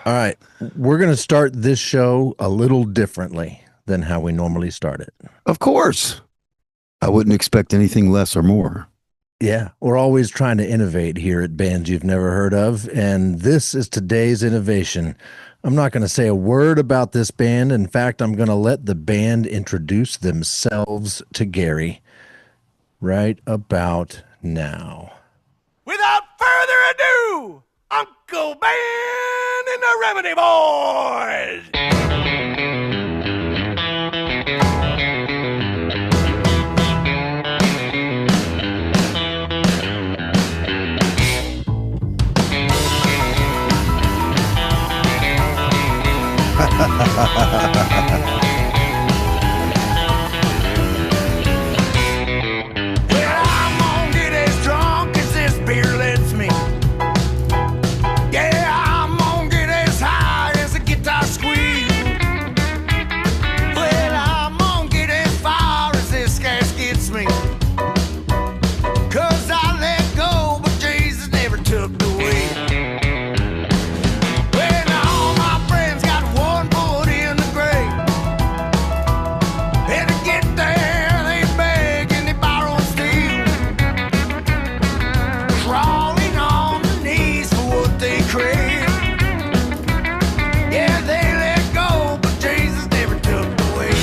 All right, we're going to start this show a little differently than how we normally start it. Of course. I wouldn't expect anything less or more. Yeah, we're always trying to innovate here at Bands You've Never Heard of, and this is today's innovation. I'm not going to say a word about this band. In fact, I'm going to let the band introduce themselves to Gary right about now. Without further ado, Uncle Ben and the Remedy Boys! Well, I'm gonna get as drunk as this beer lets me. Yeah, I'm gonna get as high as a guitar squeeze. Well, I'm gonna get as far as this gas gets me. 'Cause I let go, but Jesus never took the wheel. When all my friends got one foot in the grave, and to get there they beg and they borrow and steal, crawling on their knees for what they crave. Yeah, they let go, but Jesus never took the wheel.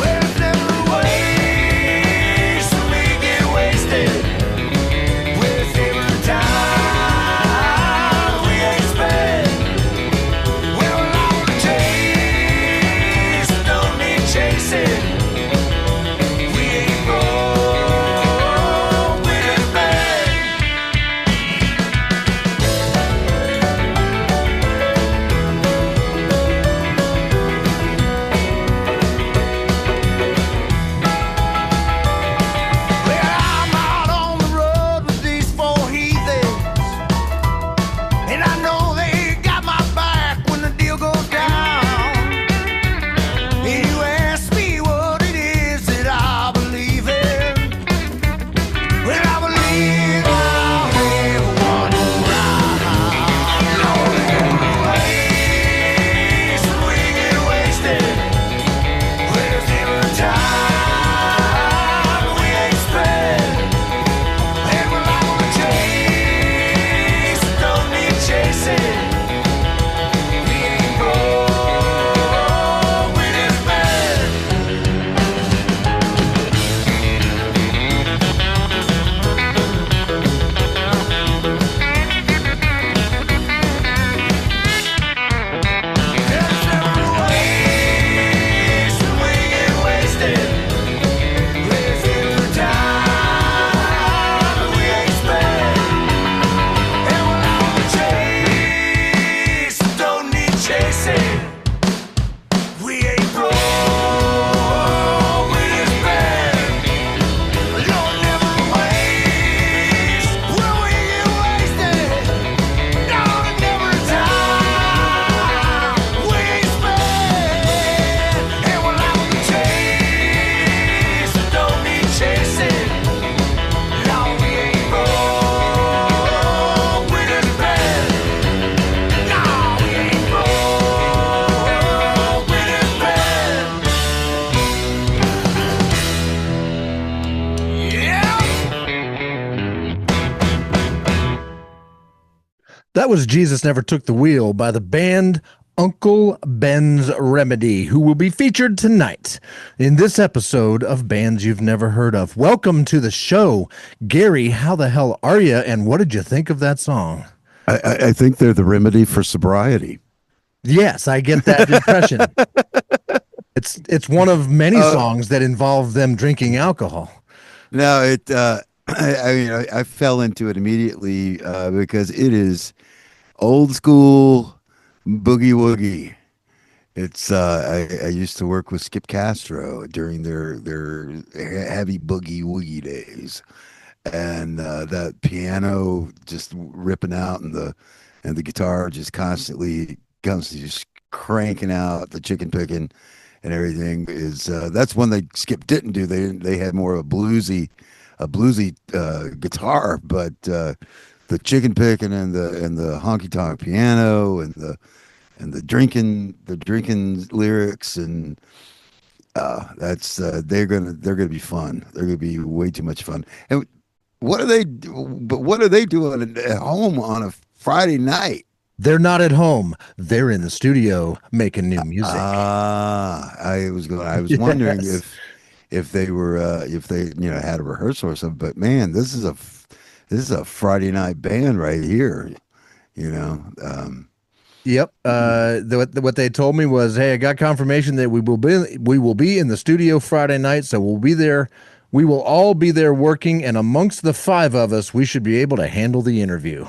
Well, it's never a waste when we get wasted. Well, it's never a time we ain't spent. Well, all the chase don't need chasing. We ain't broke with this band. Well, I'm out on the road with these four heathens, and I know they got my back when the deal goes down. And you ask me what it is that I believe in. Well, I believe I'll never want to ride. Lord, every waste when we get wasted. Well, there's never a time we ain't spent. And we're not gonna chase, don't need chasing. We ain't broke with this band. There's never a waste when we get wasted. There's never a time we ain't spent. And we're not gonna chase, don't need chasing. We ain't broke with this band. Lord, never a waste when we get wasted. No, there's never a time we ain't spent. And we're not gonna chase, don't need chasing. No, we ain't broke with this band. No, we ain't broke with this band. Yeah. That was Jesus Never Took the Wheel by the band Uncle Ben's Remedy, who will be featured tonight in this episode of Bands You've Never Heard of. Welcome to the show. Gary, how the hell are you, and what did you think of that song? I think they're the remedy for sobriety. Yes, I get that impression. It's one of many songs that involve them drinking alcohol. No, I fell into it immediately because it is old school boogie-woogie. It's I used to work with Skip Castro during their heavy boogie-woogie days, and that piano just ripping out and the guitar just constantly just cranking out the chicken-pickin and everything is that's one they Skip didn't do. They had more of a bluesy guitar, but the chicken picking and the honky tonk piano and the drinking lyrics, and that's they're gonna be fun. They're gonna be way too much fun. And what are they doing at home on a Friday night? They're not at home. They're in the studio making new music. I was wondering Yes. if they were if they had a rehearsal or something. But man, this is a Friday night band right here. You know, Yep. What they told me was, hey, I got confirmation that we will be in the studio Friday night, so we'll be there. We will all be there working, and amongst the five of us, we should be able to handle the interview.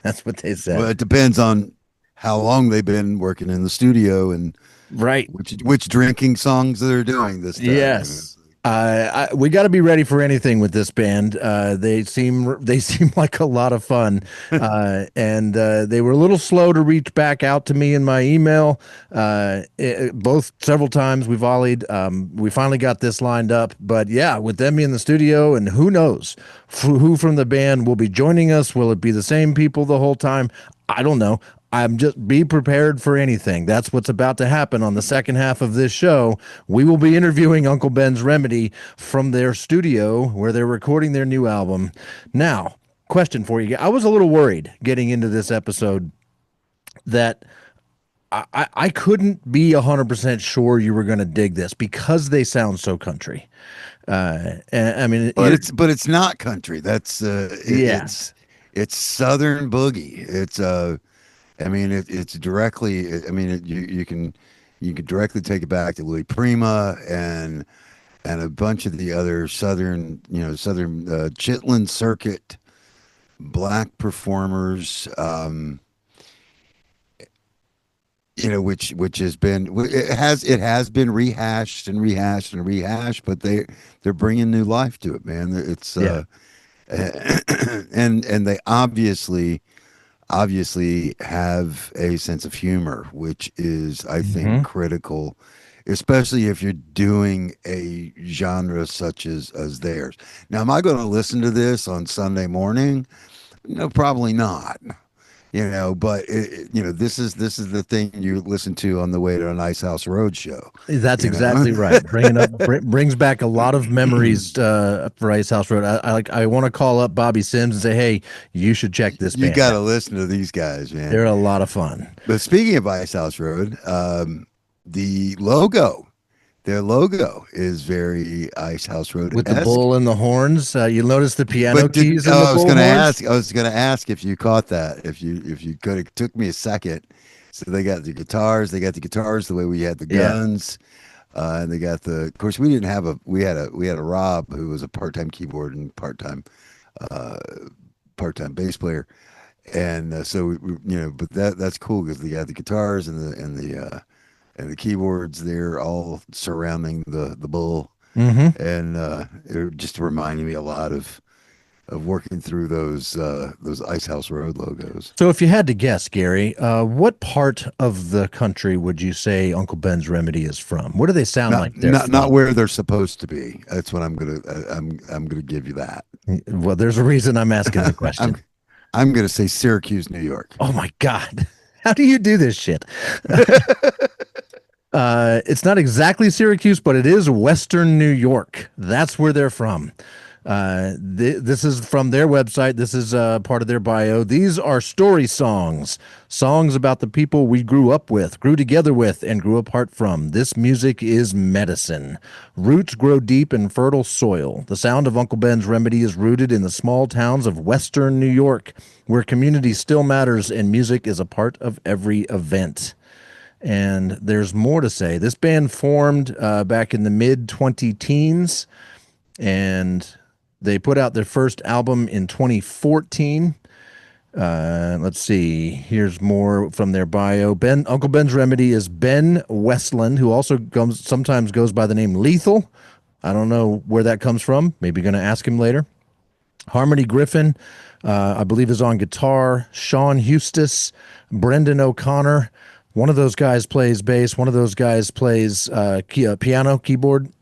That's what they said. well, it depends on how long they've been working in the studio and Right. which drinking songs they're doing this time. Yes. We got to be ready for anything with this band. They seem like a lot of fun, and they were a little slow to reach back out to me in my email. Both several times we volleyed. We finally got this lined up, but yeah, with them in the studio, and who knows who from the band will be joining us? Will it be the same people the whole time? I don't know. I'm just be prepared for anything. That's what's about to happen on the second half of this show. We will be interviewing Uncle Ben's Remedy from their studio where they're recording their new album. Now, question for you. I was a little worried getting into this episode that I couldn't be 100% sure you were going to dig this because they sound so country. And I mean, but it's not country. That's it's Southern boogie. It's I mean, it's directly. I mean, you can directly take it back to Louis Prima and a bunch of the other southern Chitlin circuit black performers. Which has been it has been rehashed and rehashed and rehashed, but they're bringing new life to it, man. It's and they obviously have a sense of humor, which is, I think, critical, especially if you're doing a genre such as theirs. Now, am I going to listen to this on Sunday morning? No, probably not. But this is the thing you listen to on the way to an Ice House Road show. That's exactly right. Brings back a lot of memories for Ice House Road. I want to call up Bobby Sims and say, hey, you should check this band. You got to listen to these guys, man. They're a lot of fun. But speaking of Ice House Road, their logo is very Ice House Road with the bull and the horns. You'll notice the piano keys. I was going to ask if you caught that. If you could, it took me a second. So they got the guitars. They got the guitars the way we had the guns, and they got the. Of course, we didn't have a. We had a Rob who was a part-time keyboard and part-time bass player, and so but that's cool because they got the guitars and the keyboards. They're all surrounding the bull, and it just reminded me a lot of working through those Ice House Road logos. So, if you had to guess, Gary, what part of the country would you say Uncle Ben's Remedy is from? What do they sound like? Not where they're supposed to be. That's what I'm gonna give you that. Well, there's a reason I'm asking the question. I'm gonna say Syracuse, New York. Oh my God, how do you do this shit? It's not exactly Syracuse, but it is Western New York. That's where they're from. This is from their website. This is part of their bio. These are story songs about the people we grew up with, grew together with, and grew apart from. This music is medicine. Roots grow deep in fertile soil. The sound of Uncle Ben's Remedy is rooted in the small towns of Western New York, where community still matters and music is a part of every event. And there's more to say. This band formed back in the mid-20-teens, and they put out their first album in 2014. Let's see. Here's more from their bio. Uncle Ben's Remedy is Ben Westland, who also sometimes goes by the name Lethal. I don't know where that comes from. Maybe going to ask him later. Harmony Griffin, I believe, is on guitar. Sean Eustace, Brendan O'Connor. One of those guys plays bass. One of those guys plays piano, keyboard.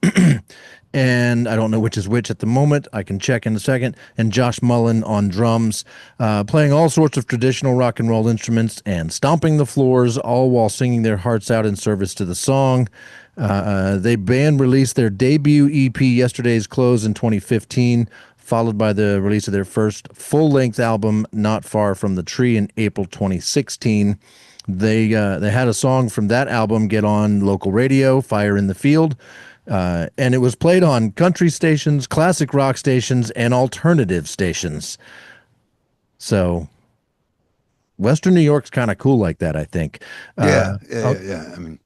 and I don't know which is which at the moment. I can check in a second. And Josh Mullen on drums, playing all sorts of traditional rock and roll instruments and stomping the floors, all while singing their hearts out in service to the song. They band released their debut EP, Yesterday's Clothes, in 2015, followed by the release of their first full-length album, Not Far From the Tree, in April 2016. They had a song from that album get on local radio, Fire in the Field, and it was played on country stations, classic rock stations, and alternative stations. So Western New York's kind of cool like that, I think. Yeah. I mean,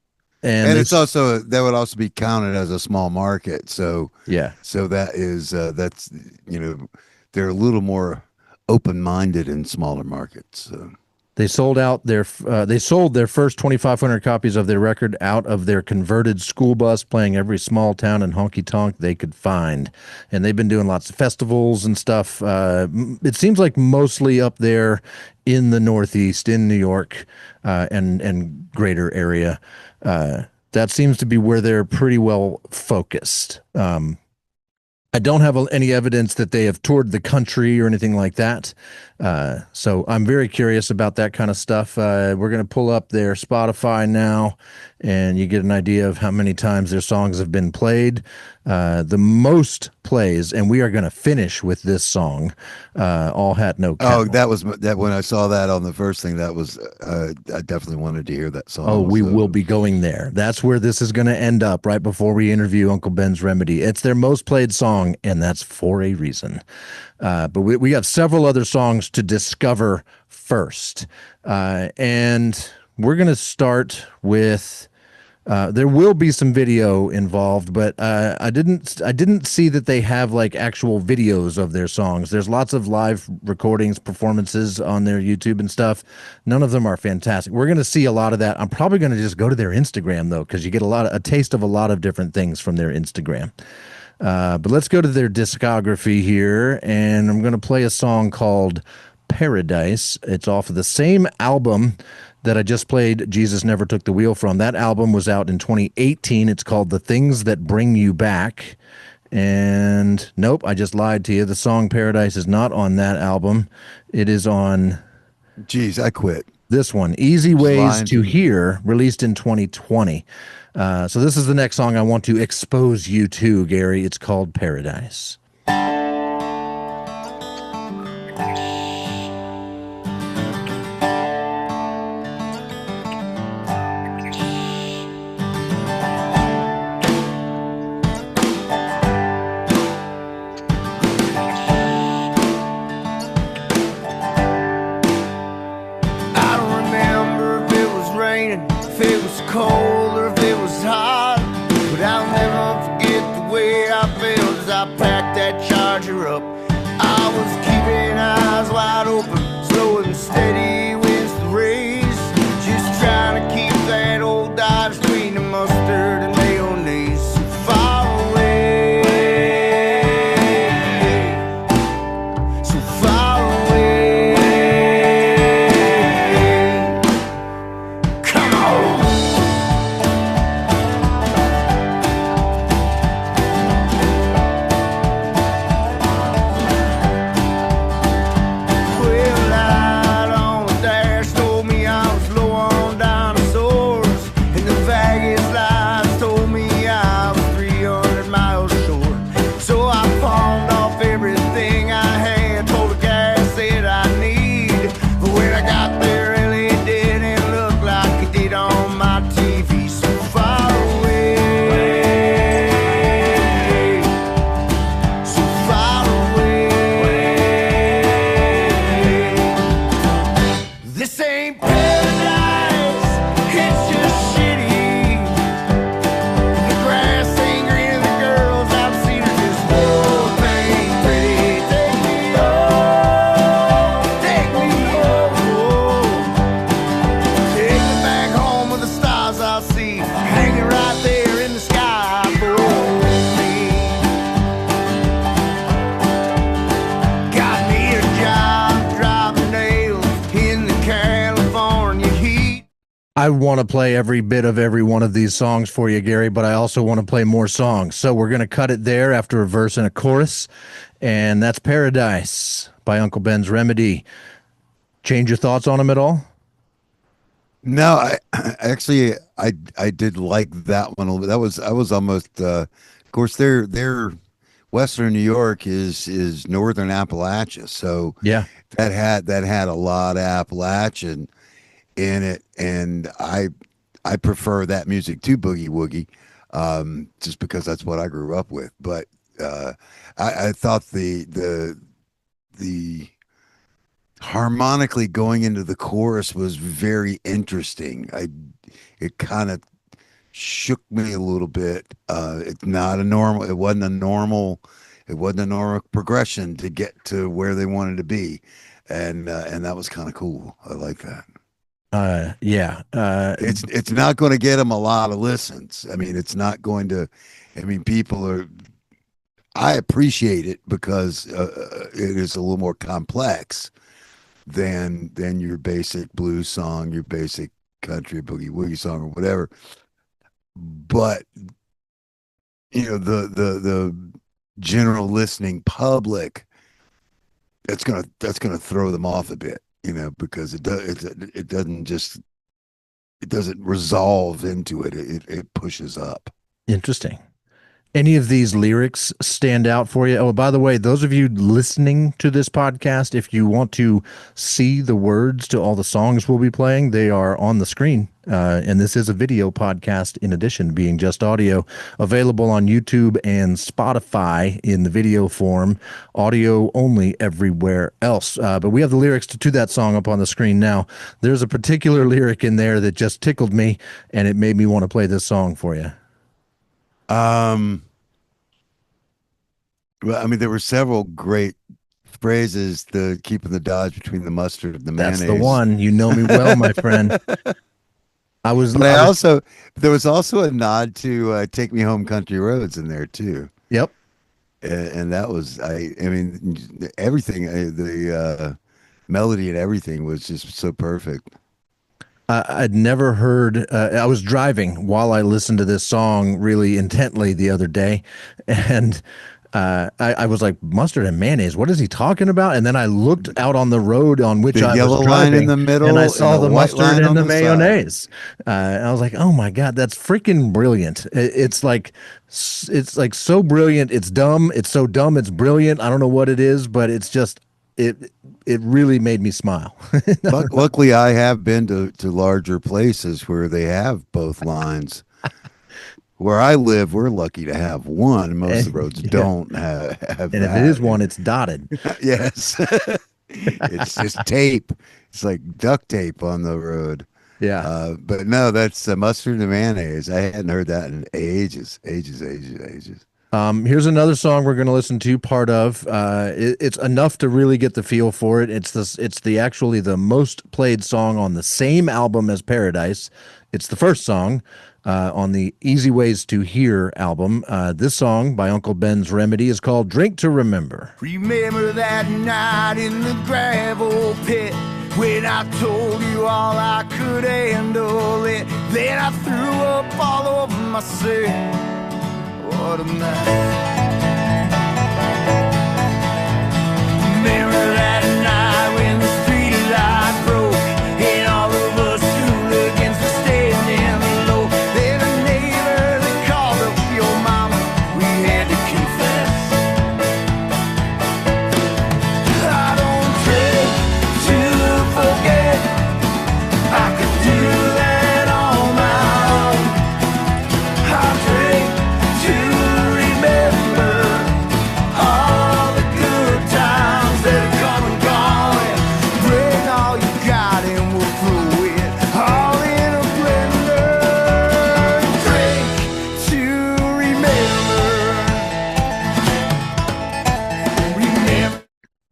and it's also, that would also be counted as a small market. So yeah, so that is that's, you know, they're a little more open-minded in smaller markets. So. They sold their first 2,500 copies of their record out of their converted school bus, playing every small town and honky-tonk they could find. And they've been doing lots of festivals and stuff. It seems like mostly up there in the Northeast, in New York, and greater area. That seems to be where they're pretty well focused. I don't have any evidence that they have toured the country or anything like that. So I'm very curious about that kind of stuff. We're going to pull up their Spotify now, and you get an idea of how many times their songs have been played. The most plays, and we are going to finish with this song, All Hat No Cattle. Oh, that was that when I saw that on the first thing, that was I definitely wanted to hear that song. Oh, we will be going there. That's where this is going to end up right before we interview Uncle Ben's Remedy. It's their most played song, and that's for a reason. But we got several other songs to discover first. And we're going to start with, there will be some video involved, but I didn't see that they have like actual videos of their songs. There's lots of live recordings, performances on their YouTube and stuff. None of them are fantastic. We're going to see a lot of that. I'm probably going to just go to their Instagram though, because you get a taste of a lot of different things from their Instagram. But let's go to their discography here, and I'm going to play a song called Paradise. It's off of the same album that I just played Jesus Never Took the Wheel from. That album was out in 2018. It's called The Things That Bring You Back. And nope, I just lied to you. The song Paradise is not on that album. It is on... Geez, I quit. This one, Easy Ways to Hear, released in 2020. So this is the next song I want to expose you to, Gary. It's called Paradise. Packed I want to play every bit of every one of these songs for you, Gary, but I also want to play more songs. So we're going to cut it there after a verse and a chorus, and that's Paradise by Uncle Ben's Remedy. Change your thoughts on them at all? No, I actually I did like that one a little bit. I was almost of course their Western New York is northern Appalachia, so Yeah. that had a lot of Appalachian in it, and I prefer that music to Boogie-woogie, just because that's what I grew up with. But I thought the harmonically going into the chorus was very interesting. It kind of shook me a little bit. It's not a normal. It wasn't a normal. It wasn't a normal progression to get to where they wanted to be, and that was kind of cool. I like that. Yeah. It's not going to get them a lot of listens. I mean, it's not going to. I mean, people are. I appreciate it because it is a little more complex than your basic blues song, your basic country boogie woogie song or whatever. But the general listening public, that's gonna throw them off a bit, because it doesn't resolve into it. It pushes up. Interesting. Any of these lyrics stand out for you? Oh, by the way, those of you listening to this podcast, if you want to see the words to all the songs we'll be playing, they are on the screen. And this is a video podcast in addition, being just audio, available on YouTube and Spotify in the video form, audio only everywhere else. But we have the lyrics to that song up on the screen now. There's a particular lyric in there that just tickled me, and it made me want to play this song for you. Well, I mean, there were several great phrases. The keeping the Dodge between the mustard and the mayonnaise. That's the one. You know me well, my friend. There was also a nod to "Take Me Home, Country Roads" in there too. Yep. And that was, I mean, everything, the melody and everything was just so perfect. I'd never heard. I was driving while I listened to this song really intently the other day, and I was like, mustard and mayonnaise. What is he talking about? And then I looked out on the road on which The I yellow was line driving, in the middle and I and saw the the white mustard line on and the the side. mayonnaise. And I was like, oh my god, that's freaking brilliant! It's like so brilliant. It's dumb. It's so dumb. It's brilliant. I don't know what it is, but it's just it really made me smile. Luckily, I have been to larger places where they have both lines. Where I live, we're lucky to have one. Most of the roads don't have And that. if it is one, it's dotted. Yes. It's just tape. It's like duct tape on the road. Yeah. But no, that's mustard and mayonnaise. I hadn't heard that in ages. Here's another song we're going to listen to part of. It's enough to really get the feel for it. It's actually the most played song on the same album as Paradise. It's the first song on the Easy Ways to Hear album. This song by Uncle Ben's Remedy is called Drink to Remember. Remember that night in the gravel pit when I told you all I could handle it. Then I threw up all over myself. What a night. Remember that night when the street light broke and all of us hooligans were standing low. Then a neighbor that called up your mama, we had to confess. I don't drink to forget. I could do that on my own. I drink to remember all the good times that have come and gone, and bring all you got and we'll throw it all in a blender. Drink to remember.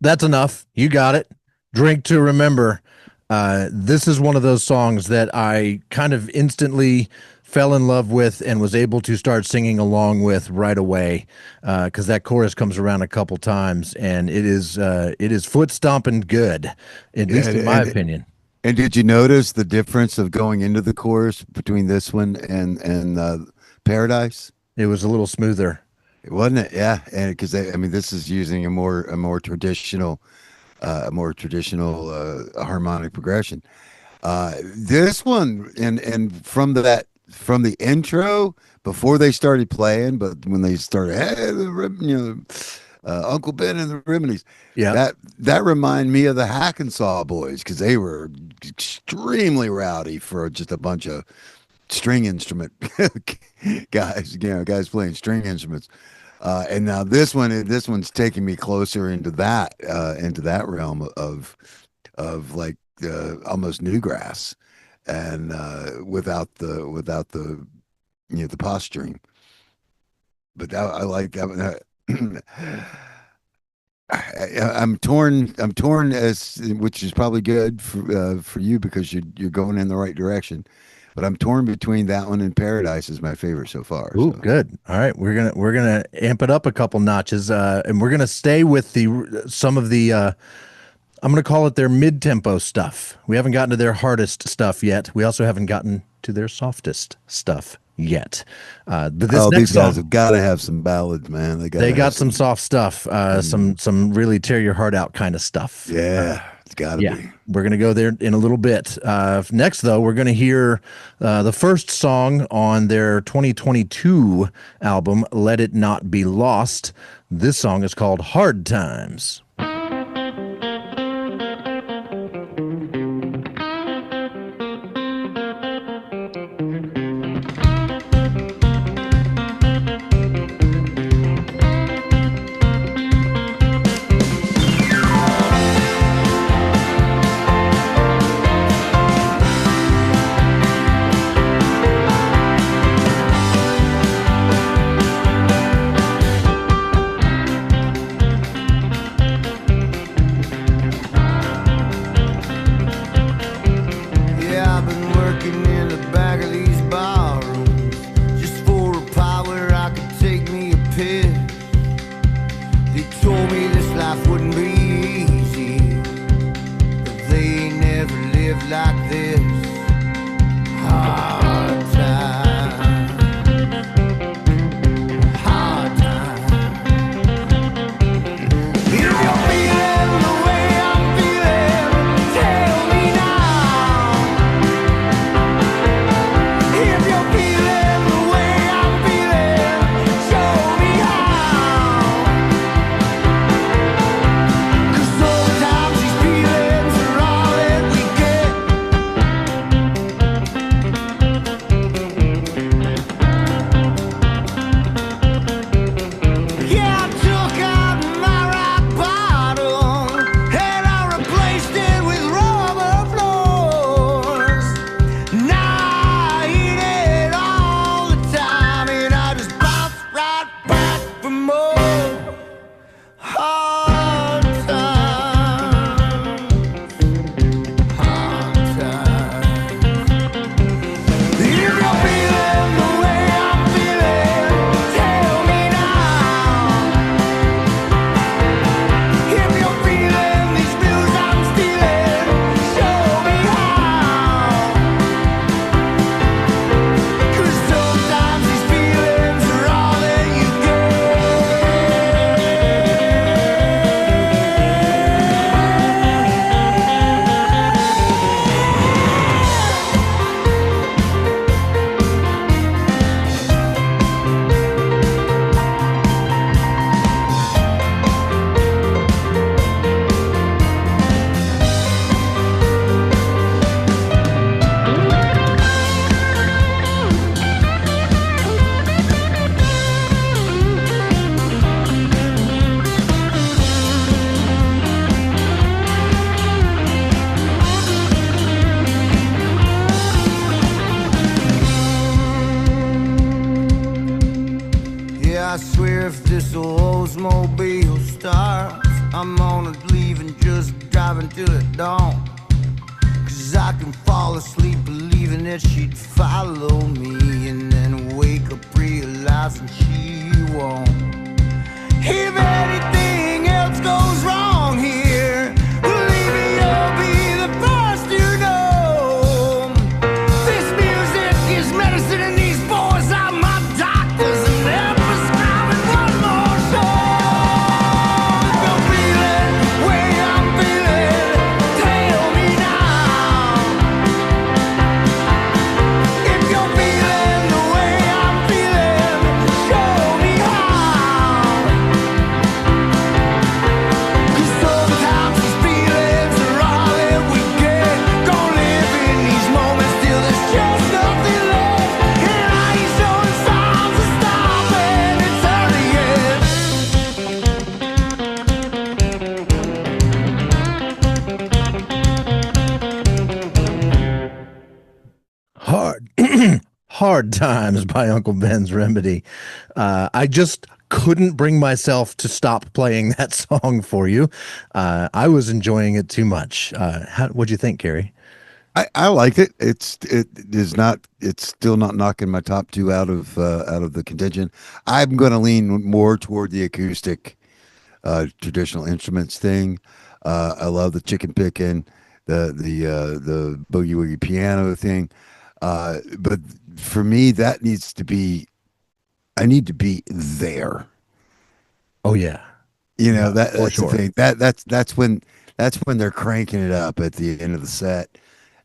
That's enough. You got it. Drink to Remember. This is one of those songs that I kind of instantly fell in love with and was able to start singing along with right away, because that chorus comes around a couple times, and it is foot stomping good, at least in my opinion. And did you notice the difference of going into the chorus between this one and Paradise? It was a little smoother. It wasn't it? Yeah, and because I mean, this is using a more traditional harmonic progression. This one and from the intro before they started playing, but when they started, hey, Uncle Ben and the Remedies, Yeah. that remind me of the Hackensaw boys because they were extremely rowdy for just a bunch of string instrument guys, guys playing string instruments. And now this one's taking me closer into that realm of like almost newgrass, and without the the posturing. But I like that. I'm torn. I'm torn as which is probably good for you because you're going in the right direction. But I'm torn between that one and Paradise is my favorite so far. Ooh, So. good. All right, we're gonna amp it up a couple notches, and we're gonna stay with some of the. I'm gonna call it their mid-tempo stuff. We haven't gotten to their hardest stuff yet. We also haven't gotten to their softest stuff yet. But this next These guys song, have got to have some ballads, man. they got some soft stuff, some really tear your heart out kind of stuff. Yeah, it's got to be. We're gonna go there in a little bit. Next, though, we're gonna hear the first song on their 2022 album, "Let It Not Be Lost." This song is called "Hard Times." Yeah, I've been working in the back of these barrooms just for a pot where I could take me a piss. They told me this life wouldn't be easy, but they ain't never lived like this. Hard times, hard times. If you're feeling the way I'm feeling, tell me now. If you're feeling the way I'm feeling, show me how. 'Cause sometimes these feelings are all that we get. Yeah, I took out my rock bottom and I replaced it with rubber floors. Now I eat it all the time and I just bounce right back for more hard times. Hard times. If you're feeling the way I'm feeling, tell me now. If you're feeling these blues I'm stealing, show me how. 'Cause sometimes these feelings are all that you Yeah, I swear if this Oldsmobile starts, I'm gonna leave and just drive until it dawn. 'Cause I can fall asleep believing that she'd follow me and then wake up realizing she won't. If anything else goes wrong here, believe me, you'll be the first to know. Hard Times by Uncle Ben's Remedy. I just couldn't bring myself to stop playing that song for you. I was enjoying it too much. What'd you think, Gary? I liked it. It's still not knocking my top two out of the contention. I'm going to lean more toward the acoustic traditional instruments thing. I love the chicken-pickin, the boogie-woogie piano thing. But for me, I need to be there. Oh yeah, That's sure. the thing. That's when they're cranking it up at the end of the set,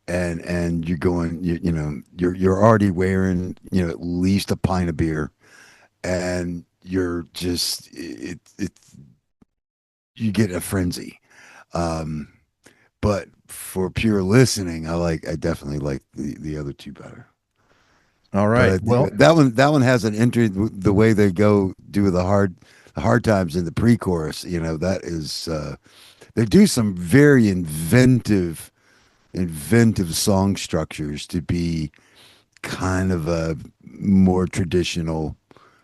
and you're going, you're already wearing, at least a pint of beer, and you're just you get a frenzy. But for pure listening, I definitely like the other two better. All right. Well, that one has an entry, the way they do the hard times in the pre-chorus. That is they do some very inventive song structures to be kind of a more traditional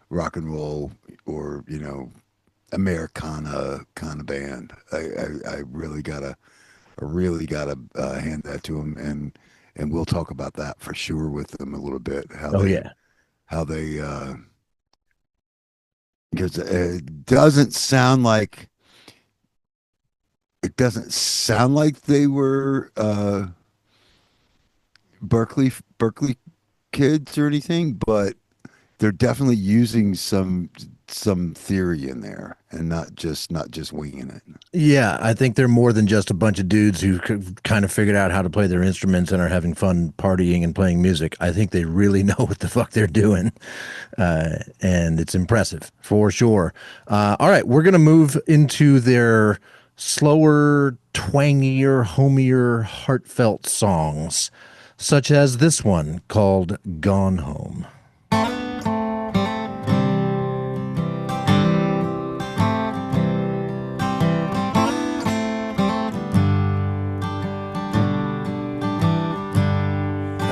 rock and roll or Americana kind of band. I really gotta hand that to them, and we'll talk about that for sure with them a little bit. How they because it doesn't sound like they were Berkeley kids or anything, but they're definitely using some theory in there and not just winging it. yeah, I think they're more than just a bunch of dudes who kind of figured out how to play their instruments and are having fun partying and playing music. I think they really know what the fuck they're doing, and it's impressive for sure. All right, we're gonna move into their slower, twangier, homier, heartfelt songs, such as this one called "Gone Home."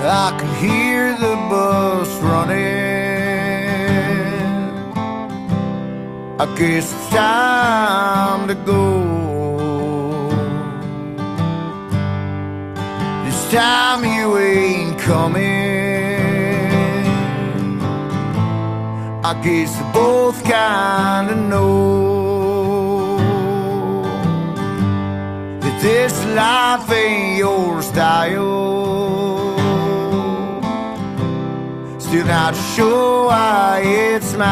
I can hear the bus running. I guess it's time to go. This time you ain't coming. I guess we both kinda know that this life ain't your style. Still not sure why it's mine.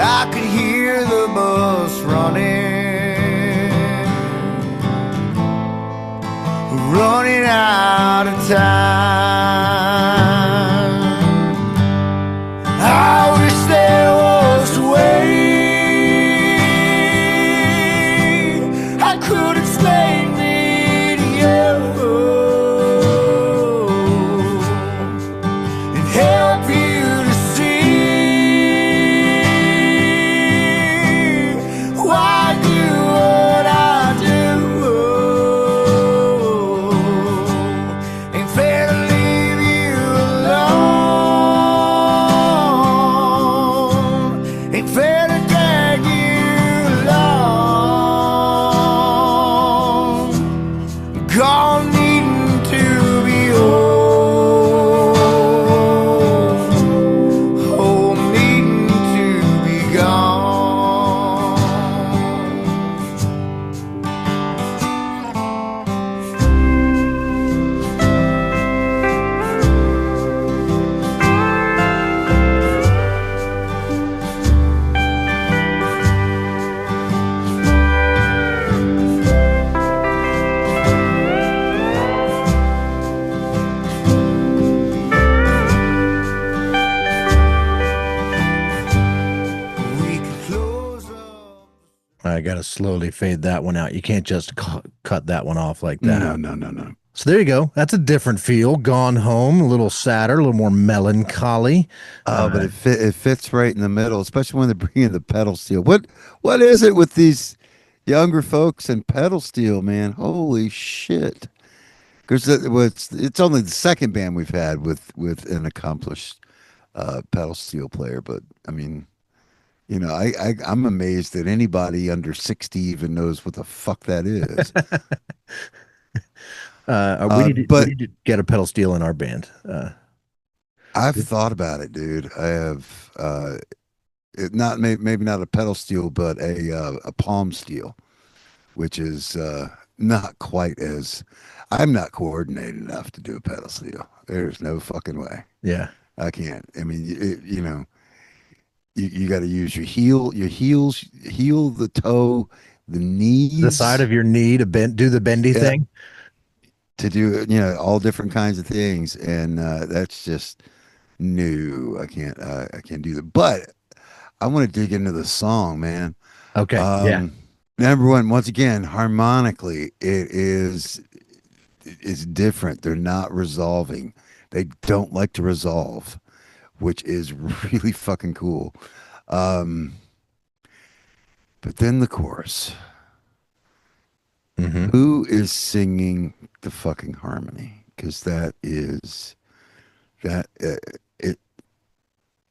I could hear the bus running out of time. I wish there was a way I could explain me to you. Help you to see why I do what I do. Ain't fair to leave you alone. Ain't fair to drag you along. Gone needing to be home. I got to slowly fade that one out. You can't just cut that one off like that. No. So there you go. That's a different feel. Gone Home, a little sadder, a little more melancholy. But it fits right in the middle, especially when they're bringing the pedal steel. What is it with these younger folks and pedal steel, man? Holy shit! Because it's only the second band we've had with an accomplished pedal steel player. But I mean, I'm amazed that anybody under 60 even knows what the fuck that is. We need to get a pedal steel in our band. I've thought about it, dude. I have maybe not a pedal steel, but a palm steel, which is not quite as. I'm not coordinated enough to do a pedal steel. There's no fucking way. Yeah, I can't. I mean, you got to use your heels, the toe, the knees, the side of your knee to do the bendy thing. To do all different kinds of things, and that's just new. I can't do that. But I want to dig into the song, man. Okay. Yeah. Number one, once again, harmonically, it's different. They're not resolving. They don't like to resolve, which is really fucking cool. But then the chorus. Mm-hmm. Who is singing the fucking harmony? Because that is that it.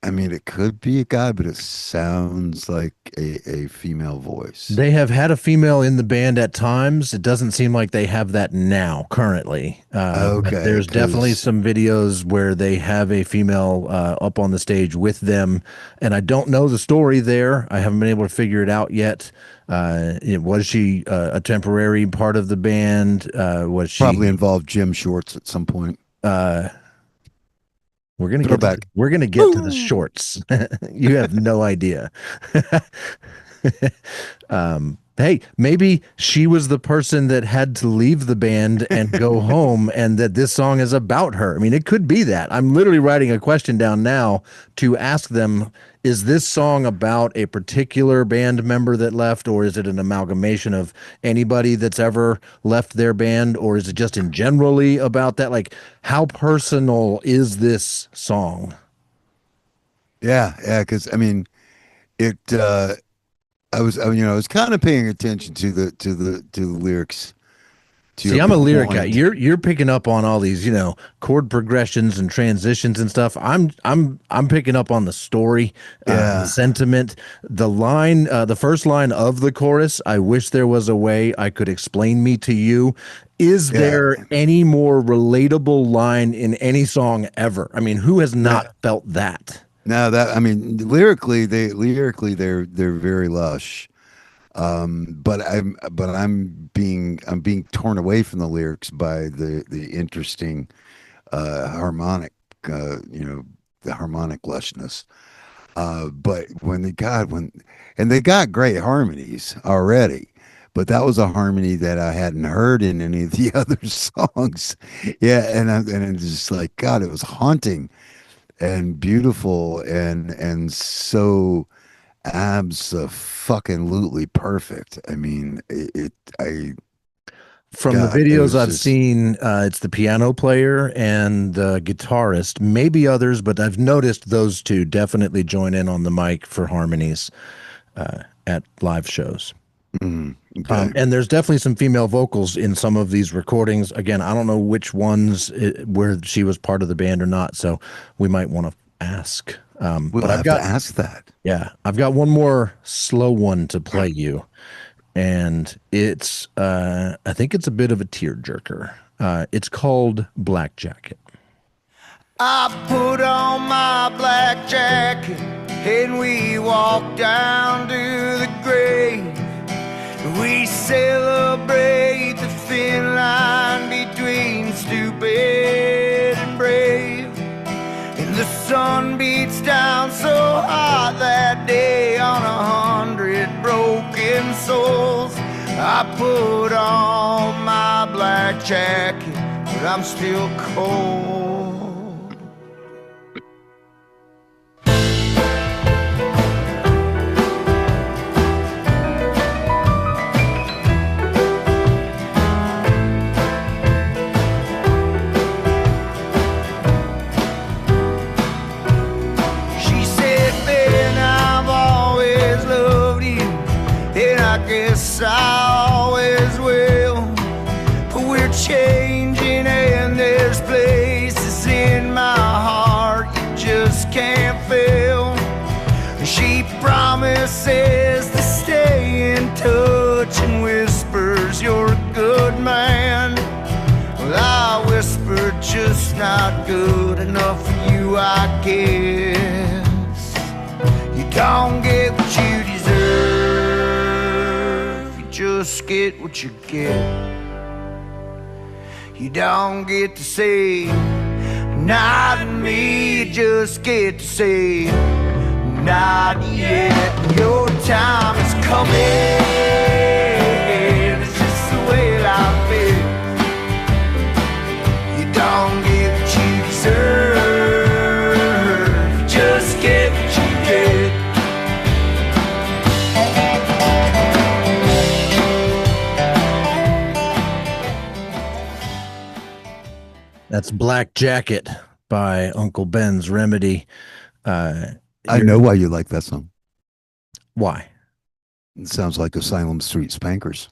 I mean, it could be a guy, but it sounds like a female voice. They have had a female in the band at times. It doesn't seem like they have that now, currently. But there's definitely some videos where they have a female up on the stage with them, and I don't know the story there. I haven't been able to figure it out yet. Was she a temporary part of the band? Was she probably involved gym shorts at some point? We're gonna get to the shorts. You have no idea. Hey, maybe she was the person that had to leave the band and go home, and that this song is about her. I mean, it could be that. I'm literally writing a question down now to ask them, is this song about a particular band member that left, or is it an amalgamation of anybody that's ever left their band, or is it just in generally about that? Like, how personal is this song? Yeah, because I mean, I was kind of paying attention to the lyrics. See, I'm a lyric guy. You're picking up on all these, chord progressions and transitions and stuff. I'm picking up on the story, the sentiment, the line, the first line of the chorus. I wish there was a way I could explain me to you. Is there any more relatable line in any song ever? I mean, who has not felt that? No, lyrically they're very lush. But I'm being torn away from the lyrics by the interesting harmonic, the harmonic lushness. But they got great harmonies already. But that was a harmony that I hadn't heard in any of the other songs. Yeah, and it's just like, God, it was haunting and beautiful and so abso-fucking-lutely perfect. I mean, from the videos I've seen, it's the piano player and the guitarist, maybe others, but I've noticed those two definitely join in on the mic for harmonies at live shows. Okay. And there's definitely some female vocals in some of these recordings. Again, I don't know which ones where she was part of the band or not, so we might want to ask. We'll have to ask that. Yeah, I've got one more slow one to play you, and it's I think it's a bit of a tearjerker. It's called Black Jacket. I put on my black jacket and we walk down to the grave. We celebrate the thin line between stupid and brave. And the sun beats down so hot that day on 100 broken souls. I put on my black jacket, but I'm still cold. I always will, but we're changing head man. Well, I whispered, just not good enough for you, I guess. You don't get what you deserve, you just get what you get. You don't get to say, not me, you just get to say, not yet. Your time is coming, it's just the way life is. You don't get what you deserve, you just get what you get. That's Black Jacket by Uncle Ben's Remedy. I know why you like that song. Why? It sounds like Asylum Street Spankers.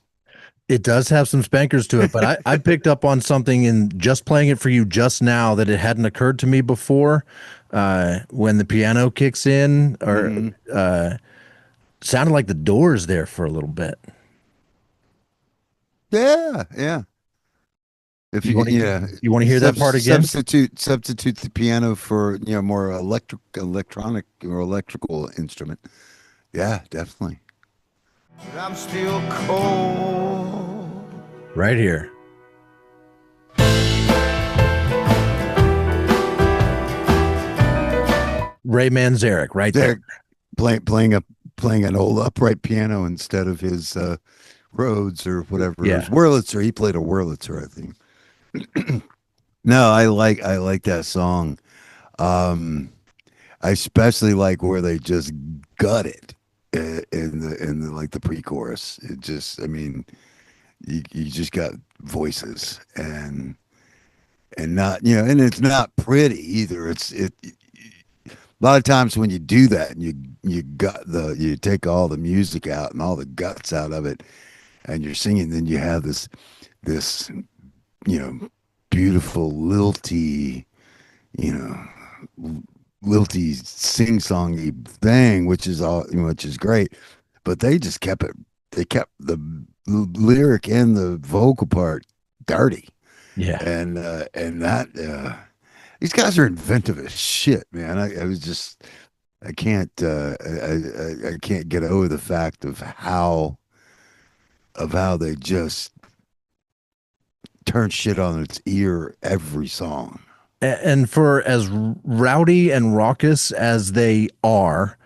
It does have some spankers to it, but I picked up on something in just playing it for you just now that it hadn't occurred to me before. When the piano kicks in, or sounded like the Doors there for a little bit. Yeah, yeah. If you want to hear that part again? Substitute the piano for more electronic or electrical instrument. Yeah, definitely. But I'm still cold. Right here. Ray Manzarek, right there. Playing an old upright piano instead of his Rhodes or whatever. Yeah. Wurlitzer. He played a Wurlitzer, I think. No, I like that song. I especially like where they just gut it in the like the pre-chorus. It just, I mean, you just got voices and not, and it's not pretty either. A lot of times when you do that and you take all the music out and all the guts out of it and you're singing, then you have this beautiful lilty sing-songy thing, which is great, but they just kept the lyric and the vocal part dirty. Yeah. And that these guys are inventive as shit, man. I can't get over the fact of how they just turn shit on its ear every song. And for as rowdy and raucous as they are,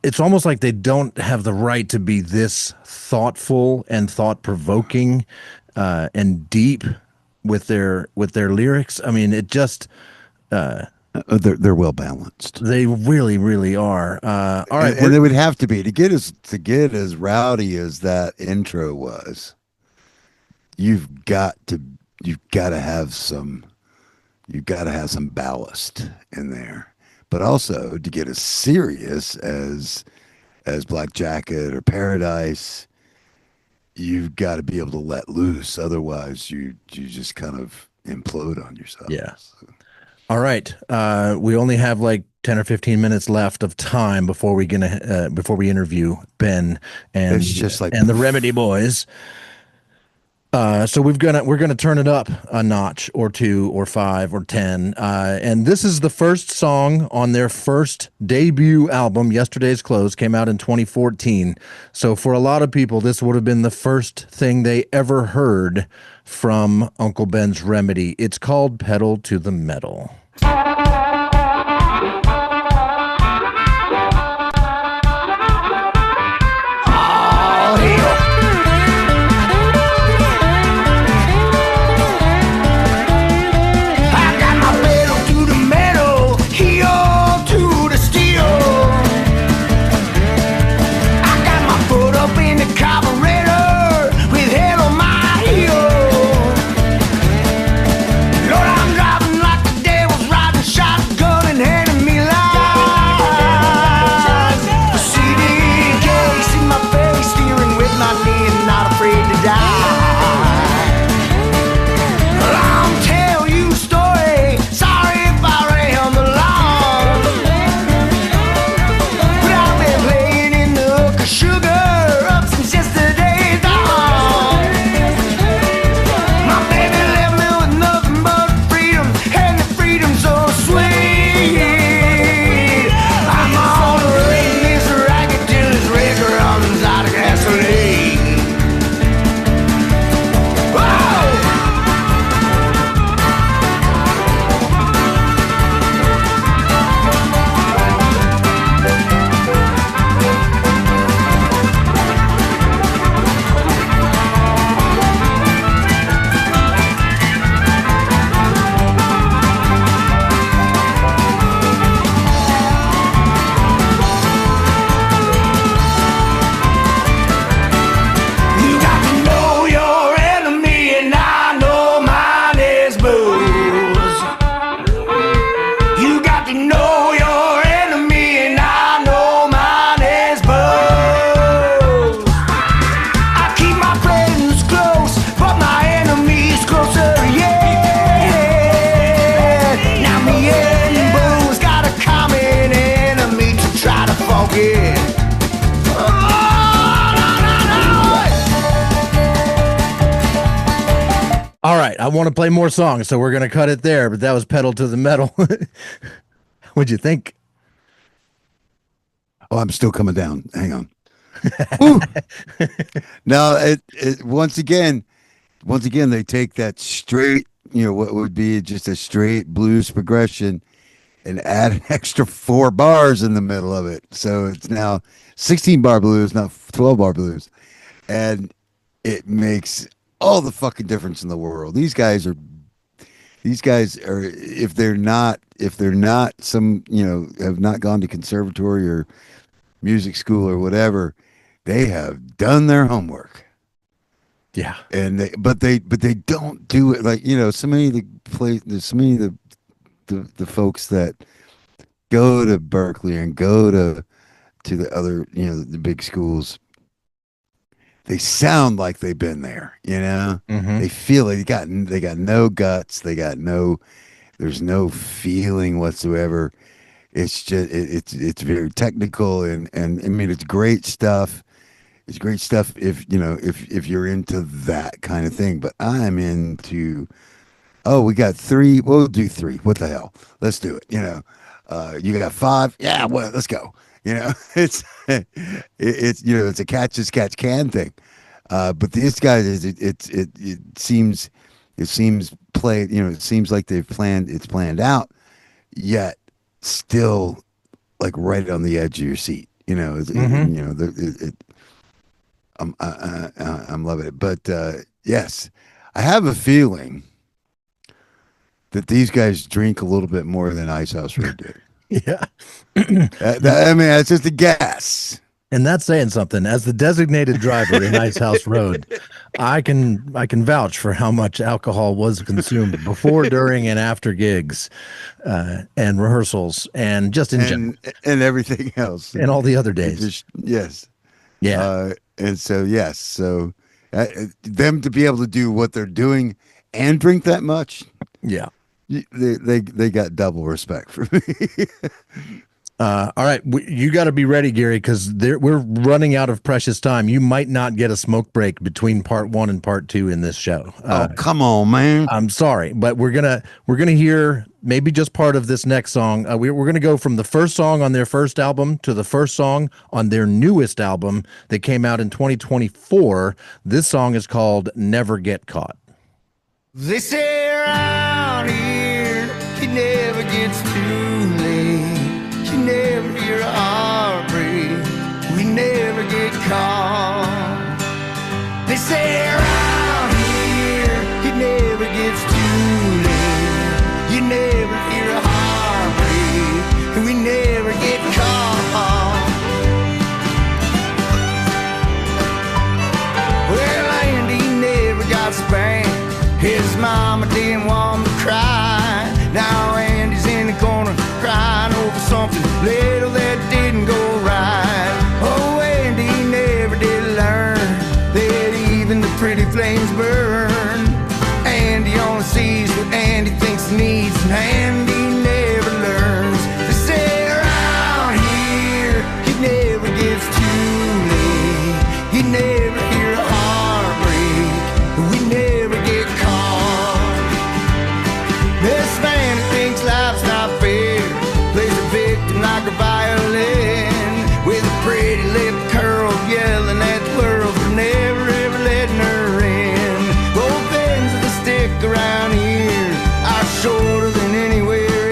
it's almost like they don't have the right to be this thoughtful and thought-provoking and deep with their lyrics. I mean, it just they're well balanced. They really, really are. All right, and they would have to be to get as rowdy as that intro was. You've got to have some ballast in there, but also to get as serious as Black Jacket or Paradise, you've got to be able to let loose. Otherwise, you just kind of implode on yourself. Yeah. So. All right. We only have like 10 or 15 minutes left of time before we interview Ben and the Remedy Boys. So we're gonna turn it up a notch or two or 5 or 10, and this is the first song on their first debut album. Yesterday's Clothes came out in 2014. So for a lot of people, this would have been the first thing they ever heard from Uncle Ben's Remedy. It's called "Pedal to the Metal." Lord, I'm driving like the devil's riding forget. All right, I want to play more songs, so we're going to cut it there, but that was Pedal to the Metal. What'd you think? Oh, I'm still coming down. Hang on. Woo! No, it once again, they take that straight, what would be just a straight blues progression and add an extra 4 bars in the middle of it. So it's now 16 bar blues, not 12 bar blues. And it makes all the fucking difference in the world. These guys are, if they're not some, have not gone to conservatory or music school or whatever, they have done their homework. Yeah. And they don't do it like, so many of the folks that go to Berkeley and go to the other, the big schools, they sound like they've been there, Mm-hmm. They feel it. They got no guts. There's no feeling whatsoever. It's just, it's very technical and I mean, it's great stuff. It's great stuff if you're into that kind of thing, but I'm into, we got 3. We'll do 3. What the hell? Let's do it. You got 5. Yeah. Well, let's go. It's it's a catch as catch can thing. But these guys, it seems played, it seems like it's planned out, yet still like right on the edge of your seat. I'm loving it. But yes, I have a feeling that these guys drink a little bit more than Ice House Road did. Yeah. I mean, that's just a guess. And that's saying something. As the designated driver in Ice House Road, I can vouch for how much alcohol was consumed before, during, and after gigs, and rehearsals, and just in general, and everything else, and all the other days. Yes, yeah, and so yes, so them to be able to do what they're doing and drink that much, yeah, they got double respect for me. All right, you got to be ready, Gary, because we're running out of precious time. You might not get a smoke break between part 1 and part 2 in this show. Oh, come on, man! I'm sorry, but we're gonna hear maybe just part of this next song. We're gonna go from the first song on their first album to the first song on their newest album that came out in 2024. This song is called "Never Get Caught." They say around here it never gets too late. You never hear a heartbreak. We never get caught. They say around here it never gets too late. You never hear a heartbreak. We never get caught. Well, Andy never got spanked. His mama didn't want to cry. Now Andy's in the corner crying over something little that didn't go right. Oh, Andy never did learn that even the pretty flames burn. Andy only sees what Andy thinks he needs, and Andy never learns. They say around here he never gets too late. He never hear a heartbreak. We never get caught. This man who thinks life's not fair plays a victim like a violin, with a pretty lip curl yelling at the world for never ever letting her in. Both ends of the stick around here are shorter than anywhere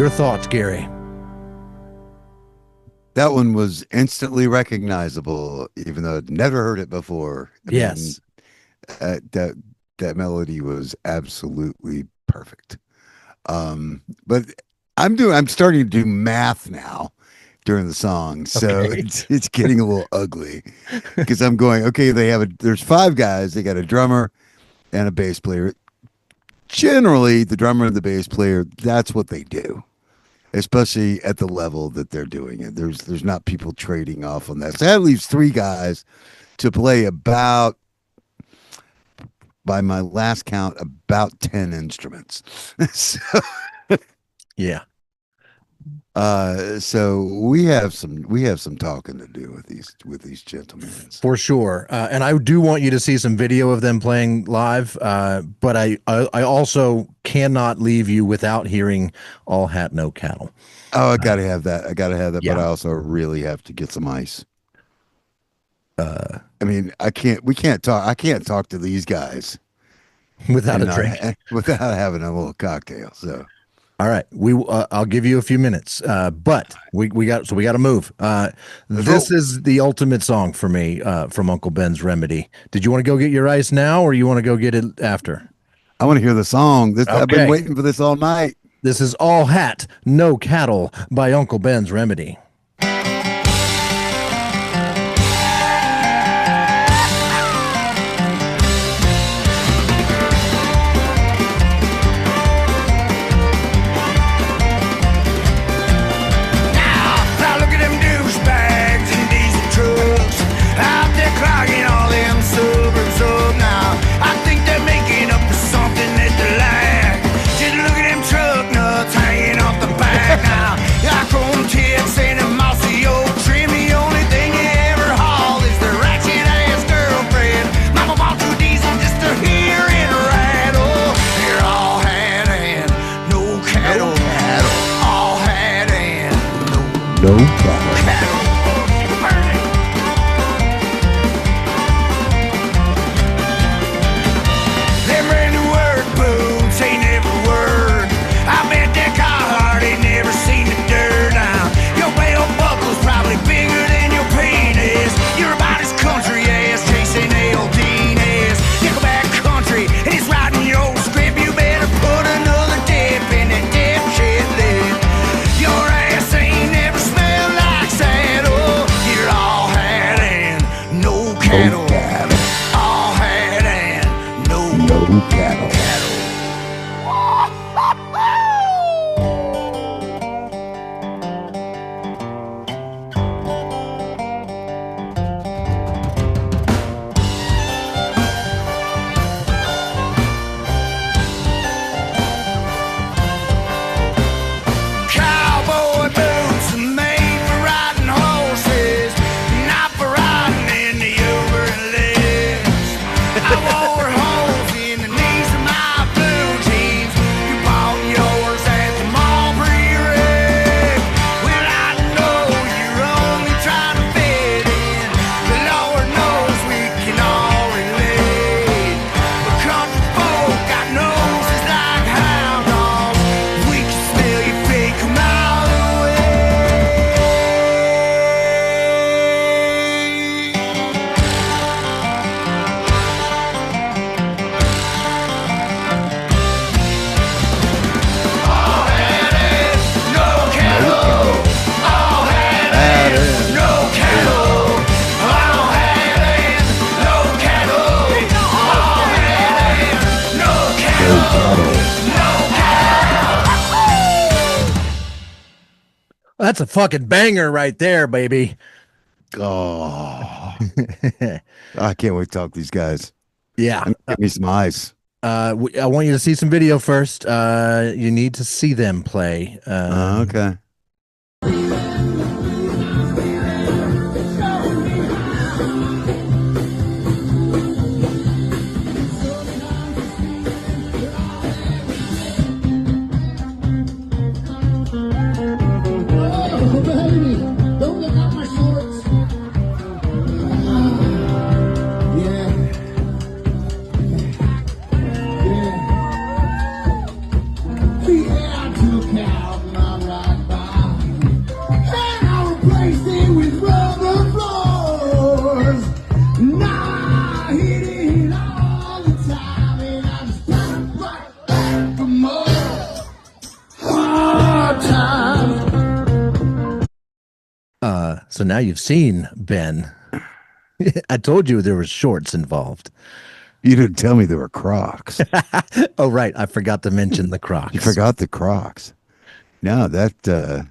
Your thoughts, Gary? That one was instantly recognizable, even though I'd never heard it before. Yes. That melody was absolutely perfect. But I'm starting to do math now during the song, so Okay. it's getting a little ugly because I'm going, okay, there's 5 guys, they got a drummer and a bass player. Generally, the drummer and the bass player, that's what they do, especially at the level that they're doing it. There's not people trading off on that. So that leaves 3 guys to play about, by my last count, about 10 instruments. So, Yeah. so we have some talking to do with these gentlemen. For sure. And I do want you to see some video of them playing live. But I also cannot leave you without hearing All Hat, No Cattle. Oh, I gotta have that. Yeah. But I also really have to get some ice. I mean, I can't talk to these guys Without a drink. without having a little cocktail. So, all right, I'll give you a few minutes, but we got to move. This is the ultimate song for me from Uncle Ben's Remedy. Did you want to go get your ice now, or you want to go get it after? I want to hear the song. I've been Okay. waiting for this all night. This is All Hat, No Cattle by Uncle Ben's Remedy. Now look at them douchebags in diesel trucks out there clogging all them suburbs up now. I think they're making up for something that they lack. Just look at them truck nuts hanging off the back now. Got chrome tips and a mossy old trim. The only thing you ever haul is the ratchet ass girlfriend. Mama bought you diesel just to hear it rattle. They're all hat and no cattle. All hat and No cattle. cattle. Burn it. Them brand new work boots ain't never worked. I bet that Carhartt ain't never seen the dirt now. Your belt buckle's probably bigger than your penis. You're about as country ass chasing Aldine ass. Nickelback country and it's riding your script. You better put another dip in that dipshit lid. Your ass ain't never smelled like saddle. You're all hat and no cattle. All hat and no cattle. Cowboy boots are made for riding horses, not for riding in the overlands. I wore holes in the knees of my blue jeans. You bought yours at the mall pre-reg. Well, I know you're only trying to fit in, but Lord knows we can all relate. But country folk got noses like hound dogs. We can smell your fake a mile away. All headed, no cattle. All headed, no cattle. All headed, no cattle. All headed, no cattle. No cattle. That's a fucking banger right there, baby. Oh, I can't wait to talk to these guys. Yeah. Give me some ice. I want you to see some video first. You need to see them play. Okay. Oh, baby, don't look at my shorts. Yeah. Yeah. We had to count on So now you've seen Ben. I told you there was shorts involved. You didn't tell me there were Crocs. Oh, right. I forgot to mention the Crocs. You forgot the Crocs. No, that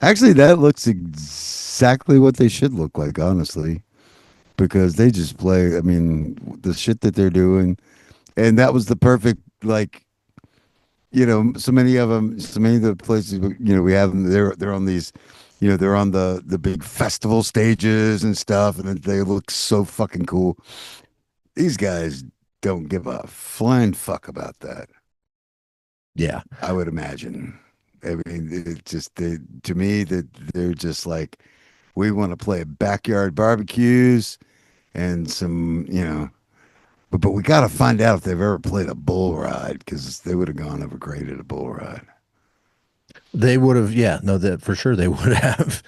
actually that looks exactly what they should look like, honestly, because they just play. I mean, the shit that they're doing, and that was the perfect, like, so many of them, so many of the places, we have them. They're on these, they're on the big festival stages and stuff, and they look so fucking cool. These guys don't give a flying fuck about that. Yeah, I would imagine. I mean, it's just to me that they're just like, we want to play backyard barbecues and some, but we got to find out if they've ever played a bull ride, because they would have gone over great at a bull ride. they would have. Yeah, no, that for sure they would have.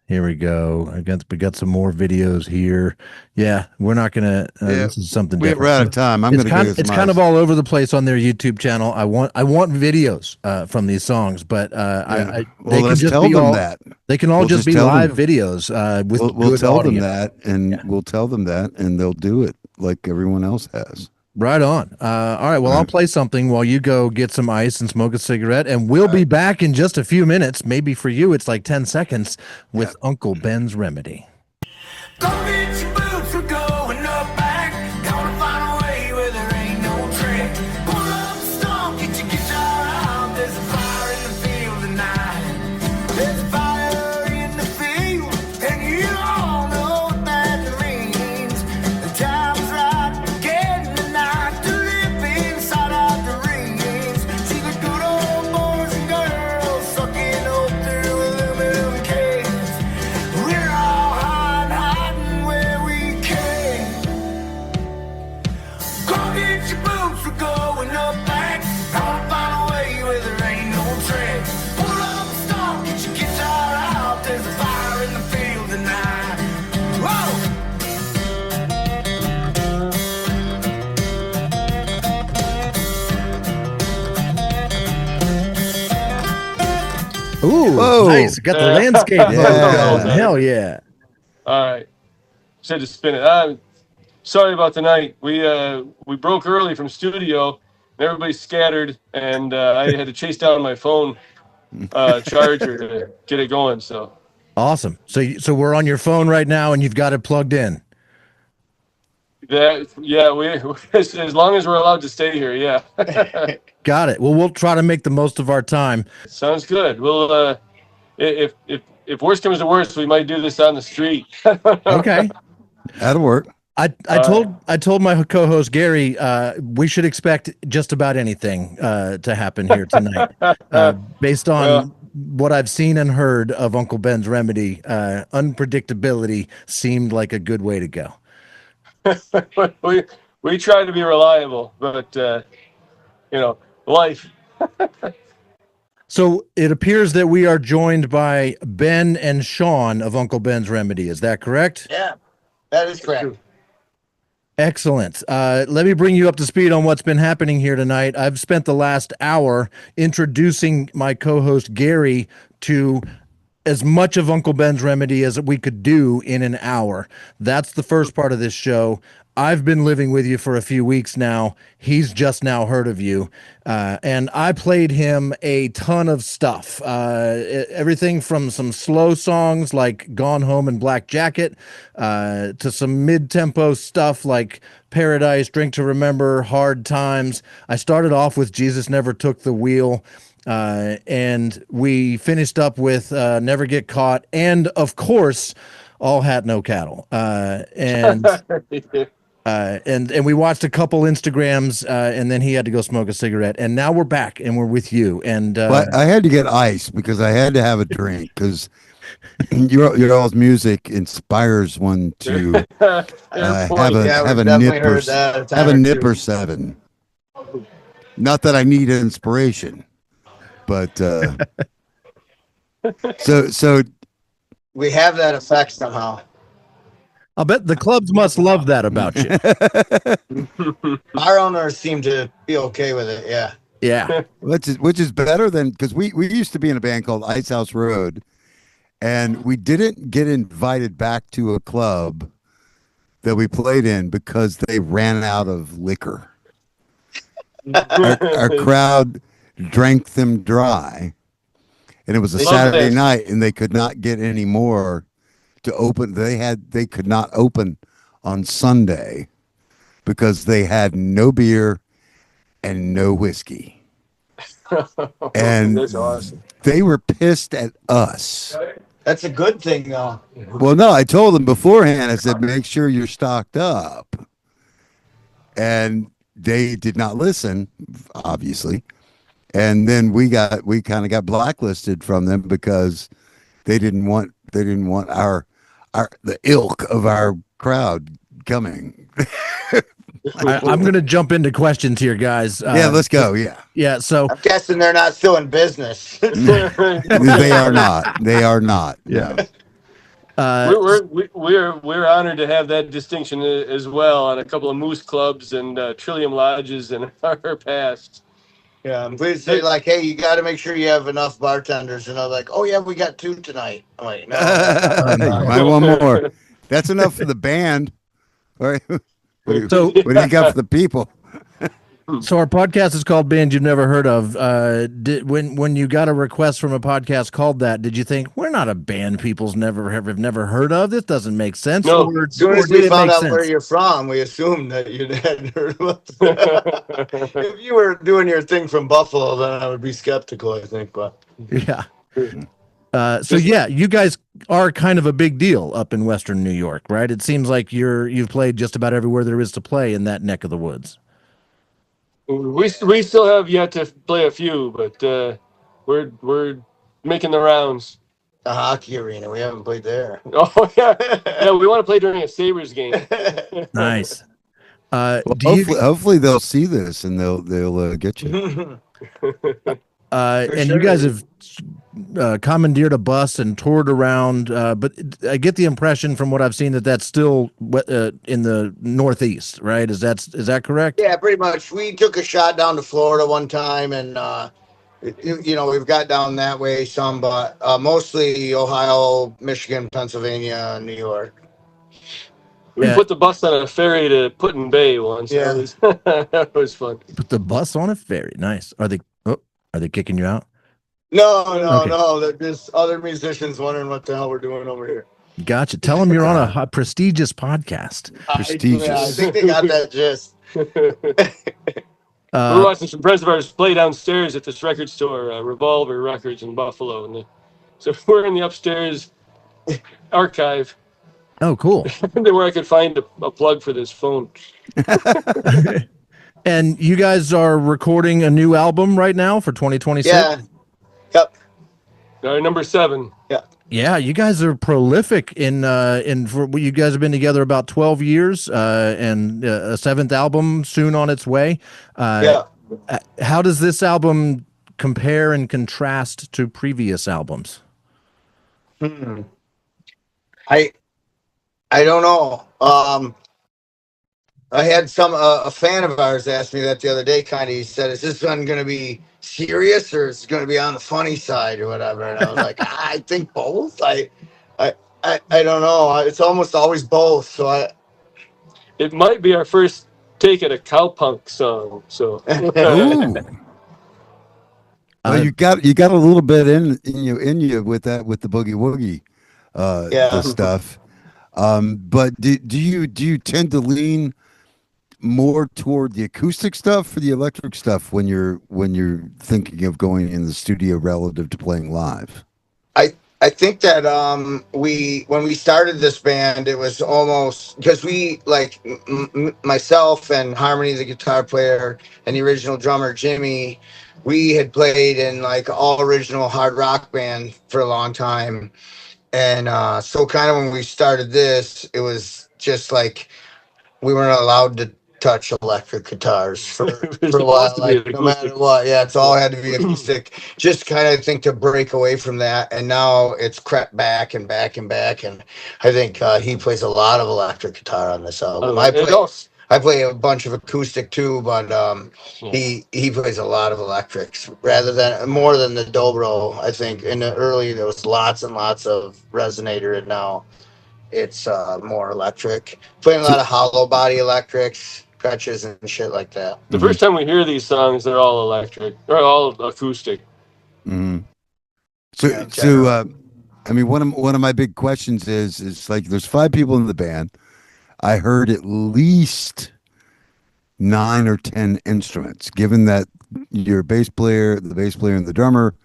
Here we go. We got some more videos here. Yeah, we're not gonna. This is something different. We're out of time. I'm It's going to go. it's kind of all over the place on their YouTube channel. I want videos from these songs, but Well, they can let's just tell be them all, that. They can all We'll just just be tell live them. videos with We'll good tell audio. them that, and we'll tell them that, and they'll do it like everyone else has. Right on. All right. Well, I'll play something while you go get some ice and smoke a cigarette, and we'll be back in just a few minutes. Maybe for you, it's like 10 seconds with Uncle Ben's Remedy. Go get your boots, we're going up back. Gonna find a way where there ain't no track. Pull up the stump, get your guitar out. There's a fire in the field tonight. There's a fire in the field, and you all know what that means. The time's right, getting the night to live inside out the rings. See the good old boys and girls sucking up through aluminum cans. We're all hiding where we can. Go get your boots, we're going up back. Gonna find a way where there ain't no track. Pull up the stump, get your guitar out. There's a fire in the field tonight. Whoa! Ooh, Whoa. nice. Got the landscape. Yeah. going. Hell yeah. All right. Just had to spin it. Sorry about tonight. We broke early from studio, and everybody scattered, and I had to chase down my phone charger to get it going. So Awesome. So we're on your phone right now, and you've got it plugged in. we as long as we're allowed to stay here, yeah. Got it. Well, we'll try to make the most of our time. Sounds good. We'll if worst comes to worst, we might do this on the street. Okay. That'll work. I told my co-host Gary we should expect just about anything to happen here tonight, based on what I've seen and heard of Uncle Ben's Remedy. Unpredictability seemed like a good way to go. we try to be reliable, but life. So it appears that we are joined by Ben and Sean of Uncle Ben's Remedy. Is that correct? Yeah, that is correct. Excellent. Let me bring you up to speed on what's been happening here tonight. I've spent the last hour introducing my co-host Gary to as much of Uncle Ben's Remedy as we could do in an hour. That's the first part of this show. I've been living with you for a few weeks now. He's just now heard of you. And I played him a ton of stuff. Everything from some slow songs like Gone Home and Black Jacket to some mid-tempo stuff like Paradise, Drink to Remember, Hard Times. I started off with Jesus Never Took the Wheel. And we finished up with Never Get Caught. And, of course, All Hat, No Cattle. And we watched a couple Instagrams, and then he had to go smoke a cigarette. And now we're back, and we're with you. And But I had to get ice because I had to have a drink, because your all's music inspires one to have a nip or seven. Not that I need inspiration, but so We have that effect somehow. I'll bet the clubs must love that about you. Our owners seem to be okay with it. Yeah. Yeah. which is better than, because we used to be in a band called Ice House Road, And we didn't get invited back to a club that we played in because they ran out of liquor. Our crowd drank them dry, and it was a Love Saturday this. night, and they could not get any more to open. They could not open on Sunday because they had no beer and no whiskey. And That's awesome. they were pissed at us. That's a good thing, though. Well, no, I told them beforehand. I said, make sure you're stocked up. And they did not listen, obviously. And then we kind of got blacklisted from them because they didn't want the ilk of our crowd coming. I'm going to jump into questions here, guys. Yeah, let's go. Yeah. Yeah. So I'm guessing they're not still in business. They are not. They are not. Yeah. We're honored to have that distinction as well on a couple of moose clubs and Trillium lodges in our past. Yeah, I'm pleased to say, like, hey, you got to make sure you have enough bartenders. And I'm like, oh, yeah, we got 2 tonight. I'm like, no. Might want more. That's enough for the band. All right. So- what do you got for the people? So our podcast is called Bands You've Never Heard Of. When you got a request from a podcast called that, did you think we're not a band people's have never heard of? This doesn't make sense. No. As soon as Or did we it found make out where sense? you're from, we assumed that you hadn't heard of us. If you were doing your thing from Buffalo, then I would be skeptical, I think. But Yeah. So yeah, you guys are kind of a big deal up in Western New York, right? It seems like you've played just about everywhere there is to play in that neck of the woods. We still have yet to play a few, but we're making the rounds. the hockey arena, we haven't played there. Oh yeah, yeah. We want to play during a Sabres game. Nice. Well, Do you, hopefully they'll see this and they'll get you. and sure. you guys have commandeered a bus and toured around, but I get the impression from what I've seen that that's still in the Northeast, right? Is that correct? Yeah, pretty much. We took a shot down to Florida one time, and we've got down that way some, but mostly Ohio, Michigan, Pennsylvania, New York. We Yeah. put the bus on a ferry to Put-in Bay once. Yeah. That was fun. Put the bus on a ferry. Nice. Are they kicking you out? No. They're just other musicians wondering what the hell we're doing over here. Gotcha. Tell them you're on a prestigious podcast. Prestigious. I think they got that gist. We're watching some friends of ours play downstairs at this record store, Revolver Records in Buffalo, and so we're in the upstairs archive, Oh, cool. where I could find a plug for this phone. And you guys are recording a new album right now for 2026? Yeah. Yep. Number 7. Yeah, you guys are prolific in for you guys have been together about 12 years, and a 7th album soon on its way. Yeah. How does this album compare and contrast to previous albums? I don't know. I had a fan of ours ask me that the other day. He said, "Is this one going to be serious or is it going to be on the funny side or whatever?" And I was like, "I think both. I don't know. It's almost always both." So It might be our first take at a cowpunk song. So Ooh. Well, you got a little bit in you with the boogie-woogie the stuff. But do you tend to lean more toward the acoustic stuff or the electric stuff when you're thinking of going in the studio relative to playing live? I think that when we started this band, it was almost because we myself and Harmony, the guitar player, and the original drummer Jimmy, we had played in all original hard rock band for a long time, and so kind of when we started this, it was just we weren't allowed to touch electric guitars for a while, no matter what. Yeah, it's all had to be acoustic. Just kind of think to break away from that, and now it's crept back and back and back. And I think he plays a lot of electric guitar on this album. I I play a bunch of acoustic too, but he plays a lot of electrics rather than more than the dobro. I think in the early there was lots and lots of resonator, and now it's more electric. Playing a lot of hollow body electrics, crutches, and shit like that. The first time we hear these songs, they're all electric. They're all acoustic. Mm-hmm. Yeah, So, I mean, one of my big questions is like, there's 5 people in the band. I heard at least 9 or 10 instruments. Given that your bass player, the bass player, and the drummer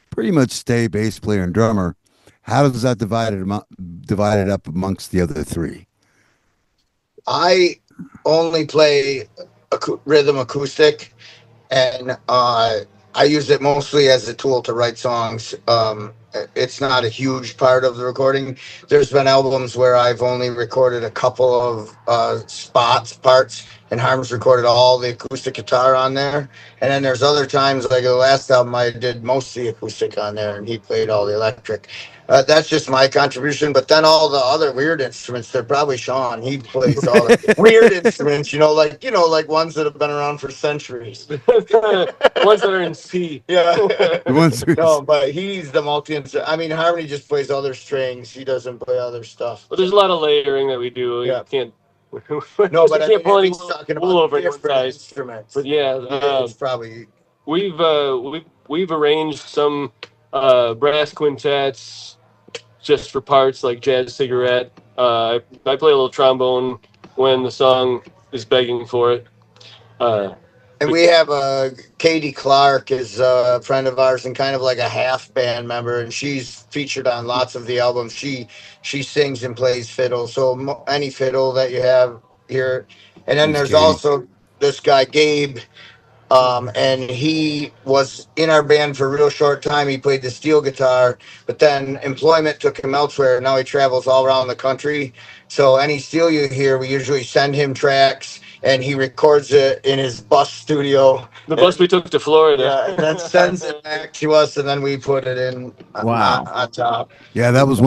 pretty much stay bass player and drummer, how does that divided up amongst the other 3? I only play rhythm acoustic, and I use it mostly as a tool to write songs. It's not a huge part of the recording. There's been albums where I've only recorded a couple of parts, and Harm's recorded all the acoustic guitar on there. And then there's other times, like the last album, I did most of the acoustic on there, and he played all the electric. That's just my contribution. But then all the other weird instruments, they're probably Sean. He plays all the weird instruments, like ones that have been around for centuries. Ones that are in C. Yeah. The ones No, but he's the I mean, Harmony just plays other strings. He doesn't play other stuff. But there's a lot of layering that we do. Yeah. You can't. No, but you I can't pull any he's talking wool about over one different side. instruments. But yeah, It's probably we've arranged some brass quintets just for parts like Jazz Cigarette. I play a little trombone when the song is begging for it. and we have Katie Clark is a friend of ours and kind of like a half band member, and she's featured on lots of the albums. She sings and plays fiddle, so any fiddle that you have here. And then there's Katie. also this guy Gabe, and he was in our band for a real short time. He played the steel guitar, but then employment took him elsewhere. Now he travels all around the country. So any steel you hear, we usually send him tracks, and he records it in his bus studio. The bus we took to Florida. Yeah, and then sends it back to us, and then we put it in on top. Yeah, that was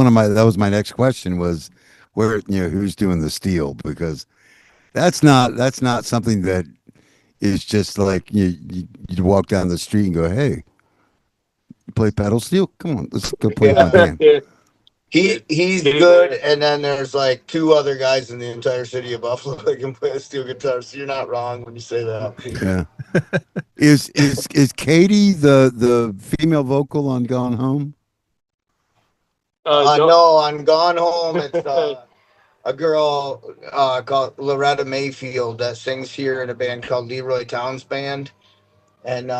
my next question was where, who's doing the steel, because that's not something that is just like you walk down the street and go, hey, you play pedal steel? Come on, let's go play my band. He's good, and then there's like 2 other guys in the entire city of Buffalo that can play a steel guitar. So you're not wrong when you say that. Yeah. Is Katie the female vocal on Gone Home? No, on Gone Home, it's a girl called Loretta Mayfield that sings here in a band called Leroy Towns Band, and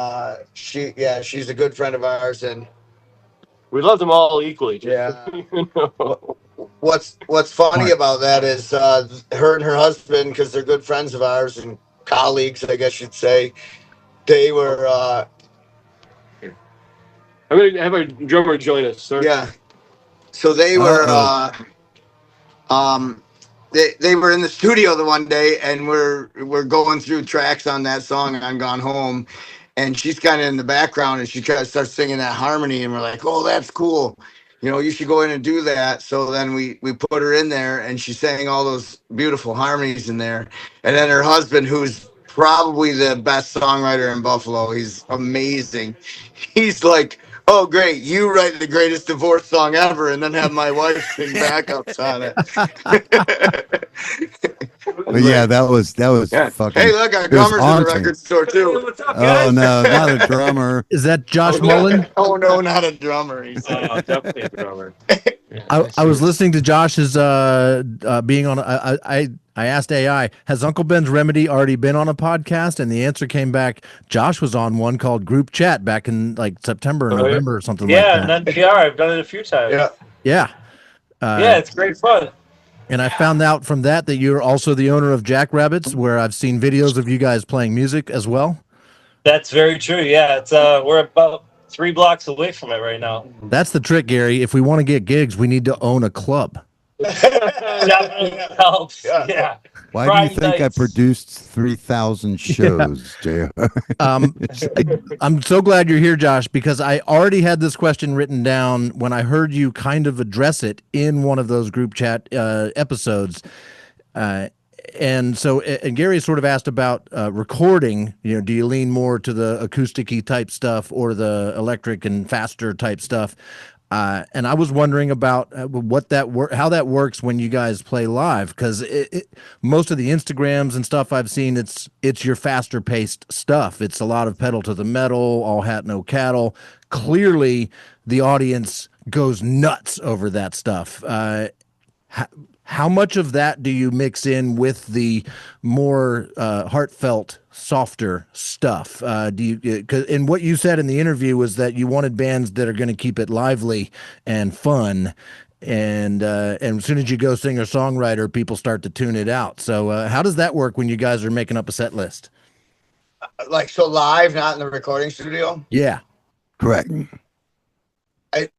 she's a good friend of ours, and We love them all equally. yeah. You know? What's funny about that is her and her husband, because they're good friends of ours and colleagues, I guess you'd say. They were I'm gonna have our drummer join us, sir. yeah. So they were they were in the studio the one day, and we're going through tracks on that song on Gone Home, and she's kind of in the background, and she kind of starts singing that harmony, and we're like, oh, that's cool. You should go in and do that. So then we put her in there, and she sang all those beautiful harmonies in there. And then her husband, who's probably the best songwriter in Buffalo, he's amazing. He's like, oh, great, you write the greatest divorce song ever, and then have my wife sing backups on it. But yeah, that was fucking. Hey, look, our it was drummer's in the haunting. record store, too. What's up, Oh guys? no, not a drummer. Is that Josh Mullen? Oh, no, not a drummer. He's Definitely a drummer. I was listening to Josh's being on. I asked AI, has Uncle Ben's Remedy already been on a podcast? And the answer came back, Josh was on one called Group Chat back in like September or November or something like that. Yeah, and NPR. I've done it a few times. Yeah. Yeah. Yeah, it's great fun. And I found out from that you're also the owner of Jackrabbits, where I've seen videos of you guys playing music as well. That's very true. Yeah, it's we're about 3 blocks away from it right now. That's the trick, Gary. If we want to get gigs, we need to own a club. Definitely helps. Yeah. Why do Friday you think nights. I produced 3,000 shows, JR? I'm so glad you're here, Josh, because I already had this question written down when I heard you kind of address it in one of those group chat episodes. And so, and Gary sort of asked about recording. Do you lean more to the acoustic-y type stuff or the electric and faster type stuff? And I was wondering about how that works when you guys play live, because most of the Instagrams and stuff I've seen, it's your faster paced stuff. It's a lot of pedal to the metal, all hat no cattle. Clearly, the audience goes nuts over that stuff. How much of that do you mix in with the more heartfelt, softer stuff? And what you said in the interview was that you wanted bands that are going to keep it lively and fun, and as soon as you go singer songwriter, people start to tune it out. So how does that work when you guys are making up a set list? Like, so live, not in the recording studio? Yeah, Correct. I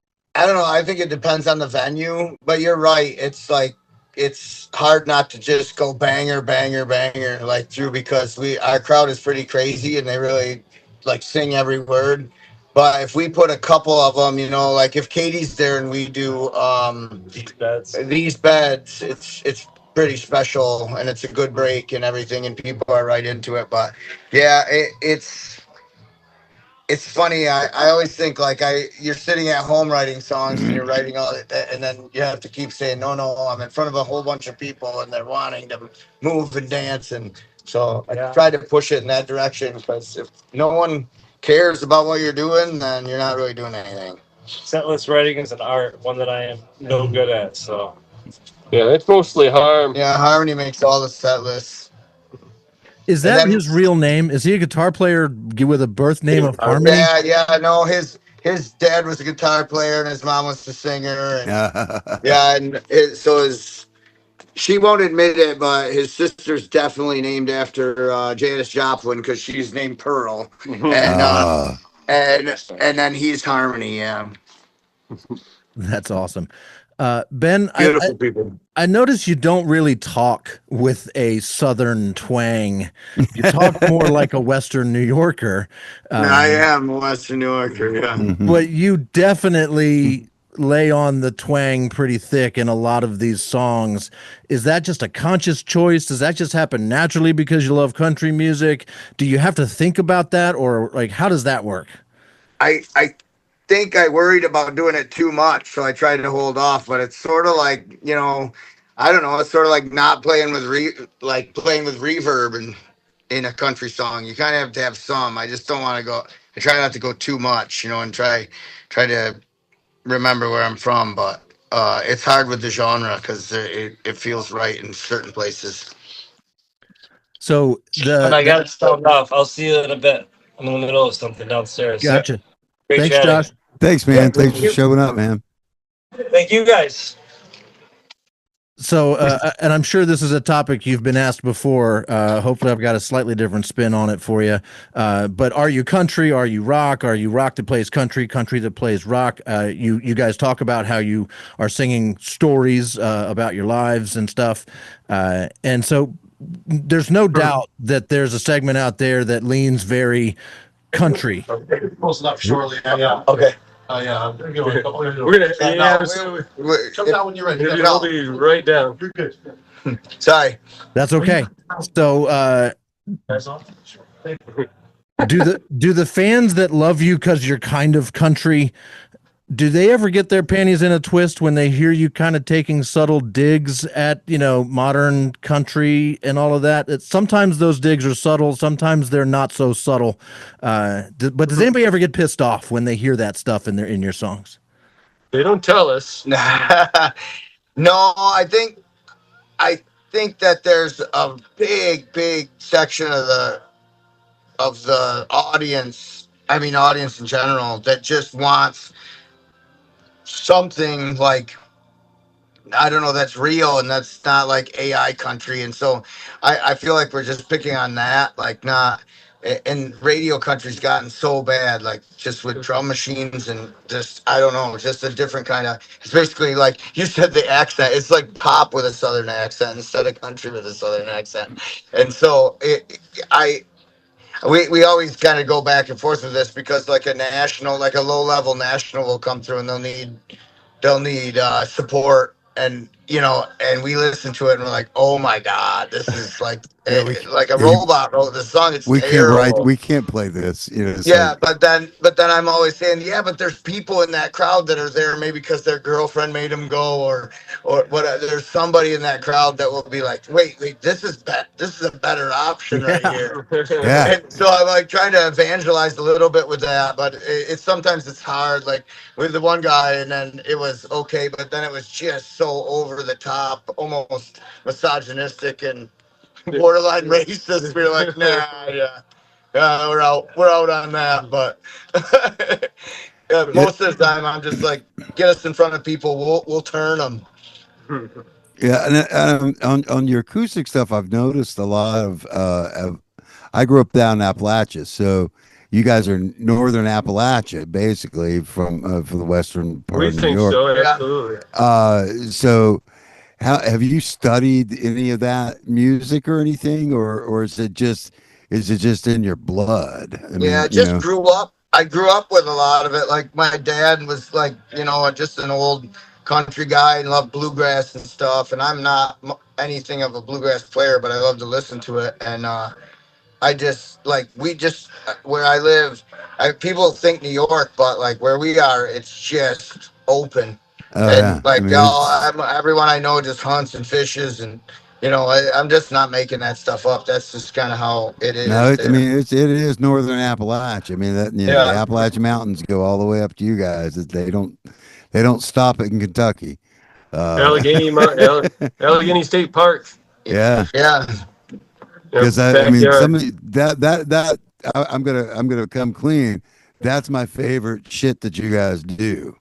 don't know. I think it depends on the venue, but you're right. It's like, it's hard not to just go banger, banger, banger like through, because our crowd is pretty crazy and they really like sing every word. But if we put a couple of them, like if Katie's there and we do these beds, it's pretty special and it's a good break and everything, and people are right into it. But yeah, it's funny. I always think like you're sitting at home writing songs and you're writing all that, and then you have to keep saying, no, I'm in front of a whole bunch of people and they're wanting to move and dance. And so I try to push it in that direction, because if no one cares about what you're doing, then you're not really doing anything. Setlist writing is an art, one that I am no good at. So Yeah, it's mostly Harm. Yeah, Harmony makes all the set lists. is that his real name? Is he a guitar player with a birth name of Harmony? Yeah, no, his dad was a guitar player and his mom was the singer. And she won't admit it, but his sister's definitely named after Janis Joplin, because she's named Pearl, and then he's Harmony. Yeah, That's awesome. Ben, beautiful people. I notice you don't really talk with a Southern twang. You talk more like a Western New Yorker. I am a Western New Yorker, yeah. But you definitely lay on the twang pretty thick in a lot of these songs. Is that just a conscious choice? Does that just happen naturally because you love country music? Do you have to think about that, or like how does that work? I think I worried about doing it too much, so I tried to hold off. But it's sort of like, I don't know. It's sort of like not playing with playing with reverb in a country song. You kind of have to have some. I just don't want to go. I try not to go too much, and try to remember where I'm from. But it's hard with the genre because it feels right in certain places. So and I got to stop off. I'll see you in a bit. I'm in the middle of something downstairs. Gotcha. Great Thanks, chatting. Josh. Thanks, man. Thanks for showing up, man. Thank you guys. So, and I'm sure this is a topic you've been asked before. Hopefully I've got a slightly different spin on it for you. But are you country? Are you rock? Are you rock that plays country that plays rock? You guys talk about how you are singing stories about your lives and stuff. And so there's no doubt that there's a segment out there that leans very country. Close enough shortly. Yeah. Okay. Yeah. We're gonna Come down when you're ready. I'll be right down. You're good. Sorry. That's okay. So, do the fans that love you because you're kind of country, do they ever get their panties in a twist when they hear you kind of taking subtle digs at, modern country and all of that? Sometimes those digs are subtle, sometimes they're not so subtle. But does anybody ever get pissed off when they hear that stuff in your songs? They don't tell us. No, I think that there's a big section of the audience. I mean, audience in general, that just wants something like, I don't know, that's real and that's not like AI country. And so I feel like we're just picking on that, like not. And radio country's gotten so bad, like just with drum machines and just, I don't know, just a different kind of, it's basically like you said, the accent, it's like pop with a Southern accent instead of country with a Southern accent. And so we always kind of go back and forth with this, because like a low level national will come through and they'll need support, and you know, and we listened to it and we're like, oh my God, this is like, Yeah, like a robot wrote this song. It's we can't terrible. we can't play this. You know, it's Yeah, like, but then I'm always saying, yeah, but there's people in that crowd that are there maybe because their girlfriend made them go, or what. There's somebody in that crowd that will be like, wait, this is a better option right here. yeah, And so I'm like trying to evangelize a little bit with that, but it's sometimes it's hard. Like with the one guy, and then it was okay, but then it was just so over the top, almost misogynistic and borderline racist. We were like, nah, yeah. We're out on that. But most of the time, I'm just like, get us in front of people. We'll turn them. yeah. And on your acoustic stuff, I've noticed a lot of. I grew up down in Appalachia, so you guys are northern Appalachia, basically from the western part We of New think York. so, absolutely. So, how have you studied any of that music or anything, or is it just in your blood? I mean, Yeah, you just know, grew up. I grew up with a lot of it. Like my dad was like, you know, just an old country guy and loved bluegrass and stuff. And I'm not anything of a bluegrass player, but I love to listen to it. And I just like where I live. People think New York, but like where we are, it's just open. oh yeah. And I like mean, it's, everyone I know just hunts and fishes, and you know I'm just not making that stuff up. That's just kind of how it no, is I there. mean it is northern Appalachia. I mean that the Yeah. Appalachian Mountains go all the way up to you guys. They don't stop in Kentucky. Allegheny, Allegheny State Park. Yeah, Yeah, because I mean Backyard. some of that I'm gonna come clean. That's my favorite shit that you guys do.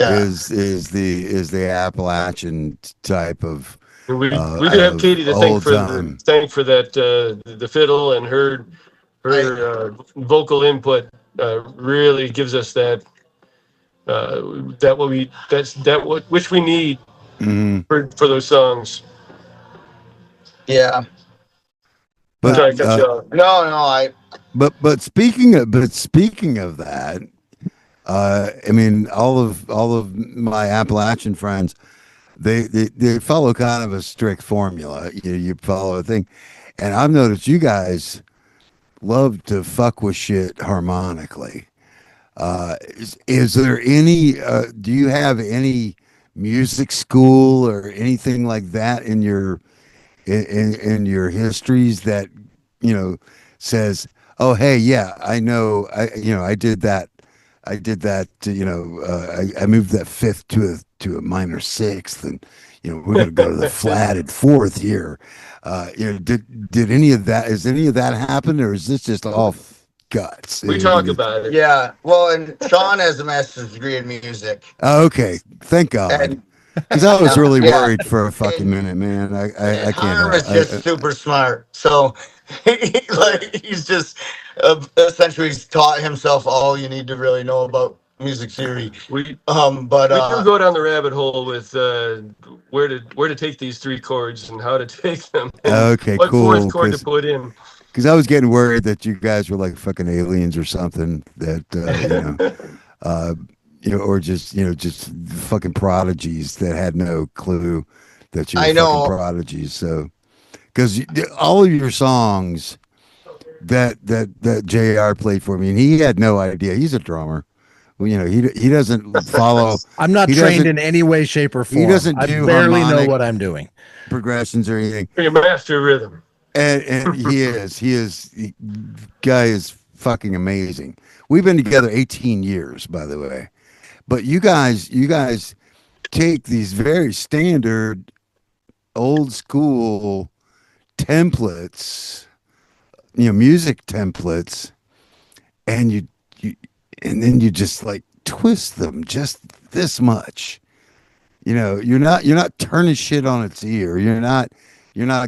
yeah. Is the Appalachian type of We do have of Katie to old time. thank for that the fiddle and her vocal input really gives us which we need Mhm. for those songs. Yeah. But Sorry, cut you off. No, I but speaking of that, I mean all of my Appalachian friends, they follow kind of a strict formula. You follow a thing, and I've noticed you guys love to fuck with shit harmonically. Is there any? Do you have any music school or anything like that in your in your histories that says, oh hey, yeah, I know, I did that. I did that. I moved that fifth to a minor sixth, and we're going to go to the flatted fourth here. Did any of that? Is any of that happen, or is this just all guts? We talk about it. yeah. Well, and Sean has a master's degree in music, Oh, okay, thank God. and Because I was really Yeah. worried for a fucking minute, man. I Hunter is can't. just super smart. So he's just essentially he's taught himself all you need to really know about music theory. We But we do go down the rabbit hole with where to take these three chords and how to take them. And Okay, what cool, fourth chord to 'cause- put in. Because I was getting worried that you guys were like fucking aliens or something. That or just fucking prodigies that had no clue that you were I know. fucking prodigies. So, because all of your songs that JR played for me, and he had no idea. He's a drummer. Well, he doesn't follow I'm not He trained doesn't- in any way, shape, or form. doesn't I do barely know harmonic. what I'm doing. progressions or anything. Your master rhythm. And guy is fucking amazing. We've been together 18 years, by the way. But you guys take these very standard old school templates, music templates, and you then you just like twist them just this much. You're not turning shit on its ear. You're not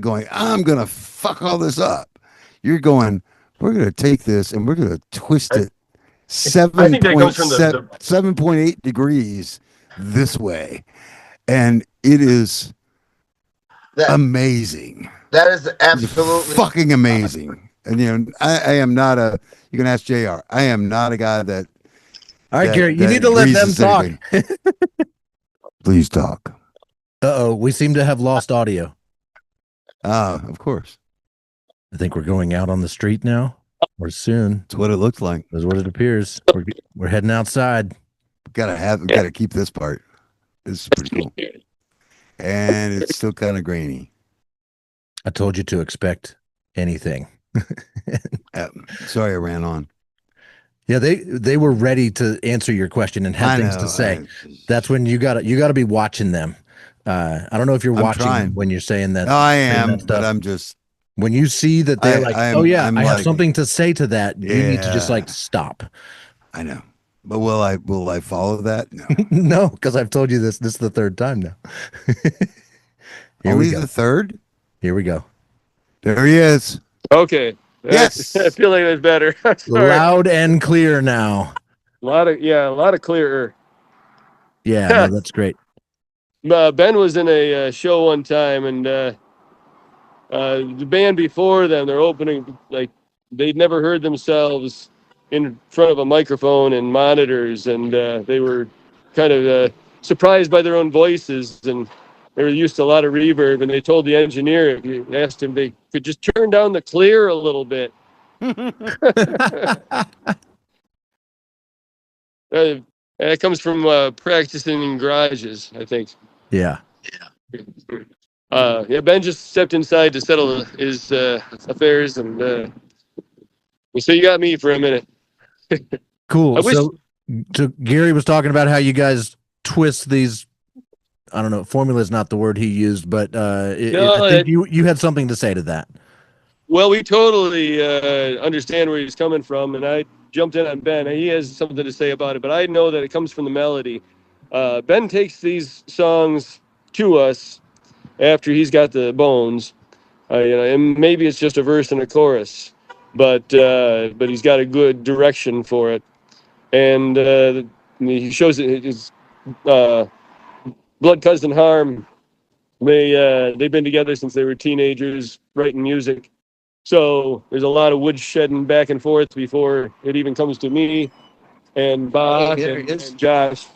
going, I'm gonna fuck all this up. You're going, we're gonna take this and we're gonna twist it I think that comes from the 7.8 degrees this way, and it is amazing. that is It's absolutely fucking amazing. And I am not a. You can ask JR. I am not a guy that. All right, that- Garrett, you that need to let them greases talk. anything. Please talk. Uh-oh, we seem to have lost audio. Ah, of course. I think we're going out on the street now, or soon. That's what it looks like. That's what it appears. We're heading outside. Gotta keep this part. This is pretty cool. And it's still kind of grainy. I told you to expect anything. Sorry, I ran on. Yeah, they were ready to answer your question and had things to say. That's when you gotta be watching them. I don't know if you're watching trying. when you're saying that. No, I saying am, that stuff. but I'm just. When you see that they're I'm I have like, something to say to that, you need to just Yeah. like stop. I know, but will I follow that? No. No, because I've told you this. This is the third time now. Here Only we go. the third. Here we go. There he is. Okay. Yes. I feel like that's better. Sorry. Loud and clear now. A lot of clearer. Yeah, no, that's great. Ben was in a show one time, and the band before them, they're opening, like, they'd never heard themselves in front of a microphone and monitors, and they were kind of surprised by their own voices, and they were used to a lot of reverb, and they told the engineer, if you asked him, they could just turn down the clear a little bit. That comes from practicing in garages, I think. Yeah. Ben just stepped inside to settle his affairs, and so you got me for a minute. Cool. I wish- So Gary was talking about how you guys twist these. I don't know. Formula is not the word he used, but I think you had something to say to that. Well, we totally understand where he's coming from, and I jumped in on Ben. He has something to say about it, but I know that it comes from the melody. Ben takes these songs to us after he's got the bones, and maybe it's just a verse and a chorus, but he's got a good direction for it, and he shows it. His blood cousin Harm. They've been together since they were teenagers, writing music. So there's a lot of wood shedding back and forth before it even comes to me and Bob and Josh.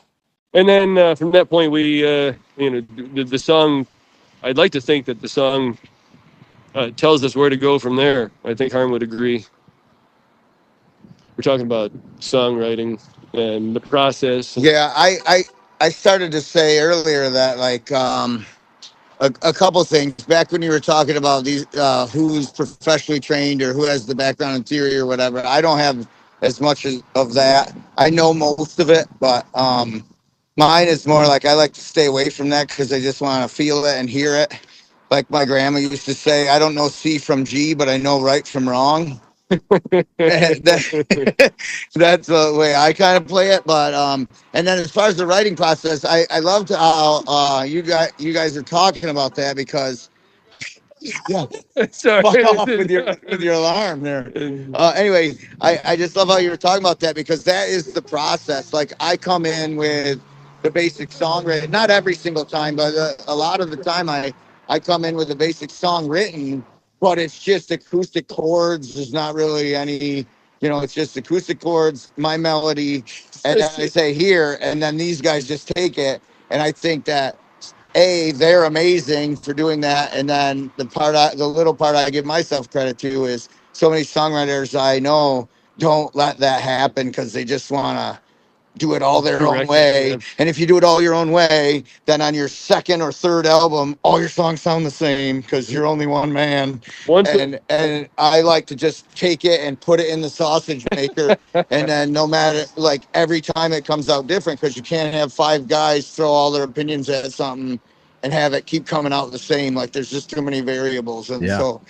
And then from that point, we, the song, I'd like to think that the song tells us where to go from there. I think Harm would agree. We're talking about songwriting and the process. Yeah, I started to say earlier that, like, a couple things back when you were talking about these who's professionally trained or who has the background in theory or whatever. I don't have as much of that. I know most of it, but mine is more like I like to stay away from that because I just want to feel it and hear it. Like my grandma used to say, I don't know C from G, but I know right from wrong. That's the way I kind of play it. But and then as far as the writing process, I loved how you guys are talking about that because Sorry. fuck off with your alarm there. Anyway, I just love how you were talking about that because that is the process. Like I come in with the basic songwriting, not every single time, but a lot of the time I come in with a basic song written, but it's just acoustic chords. There's not really any, it's just acoustic chords, my melody, and then I say here, and then these guys just take it. And I think that they're amazing for doing that. And then the little part I give myself credit to is so many songwriters I know don't let that happen because they just want to do it all their own way. Yeah. And if you do it all your own way, then on your second or third album, all your songs sound the same because you're only one man. And I like to just take it and put it in the sausage maker. And then no matter, like every time it comes out different because you can't have 5 guys throw all their opinions at something and have it keep coming out the same. Like there's just too many variables. And so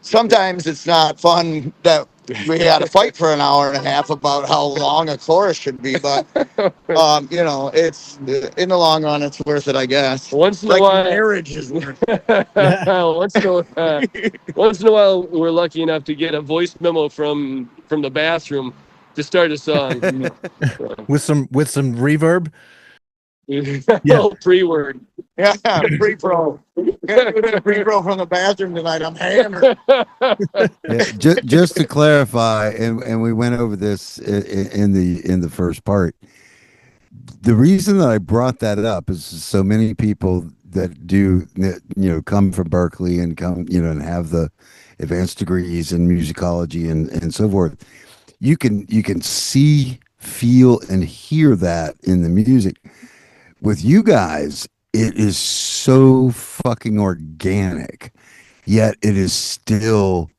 sometimes it's not fun that we had to fight for an hour and a half about how long a chorus should be, but it's in the long run, it's worth it, I guess. Once in a while, marriage is worth it. once in a while, we're lucky enough to get a voice memo from the bathroom to start a song with some reverb. Pre-word. Yeah, pre-pro. Pre-pro from the bathroom tonight. I'm hammered. Just to clarify, and we went over this in the first part. The reason that I brought that up is so many people that do come from Berkeley and come and have the advanced degrees in musicology and so forth. You can see, feel, and hear that in the music. With you guys, it is so fucking organic, yet it is still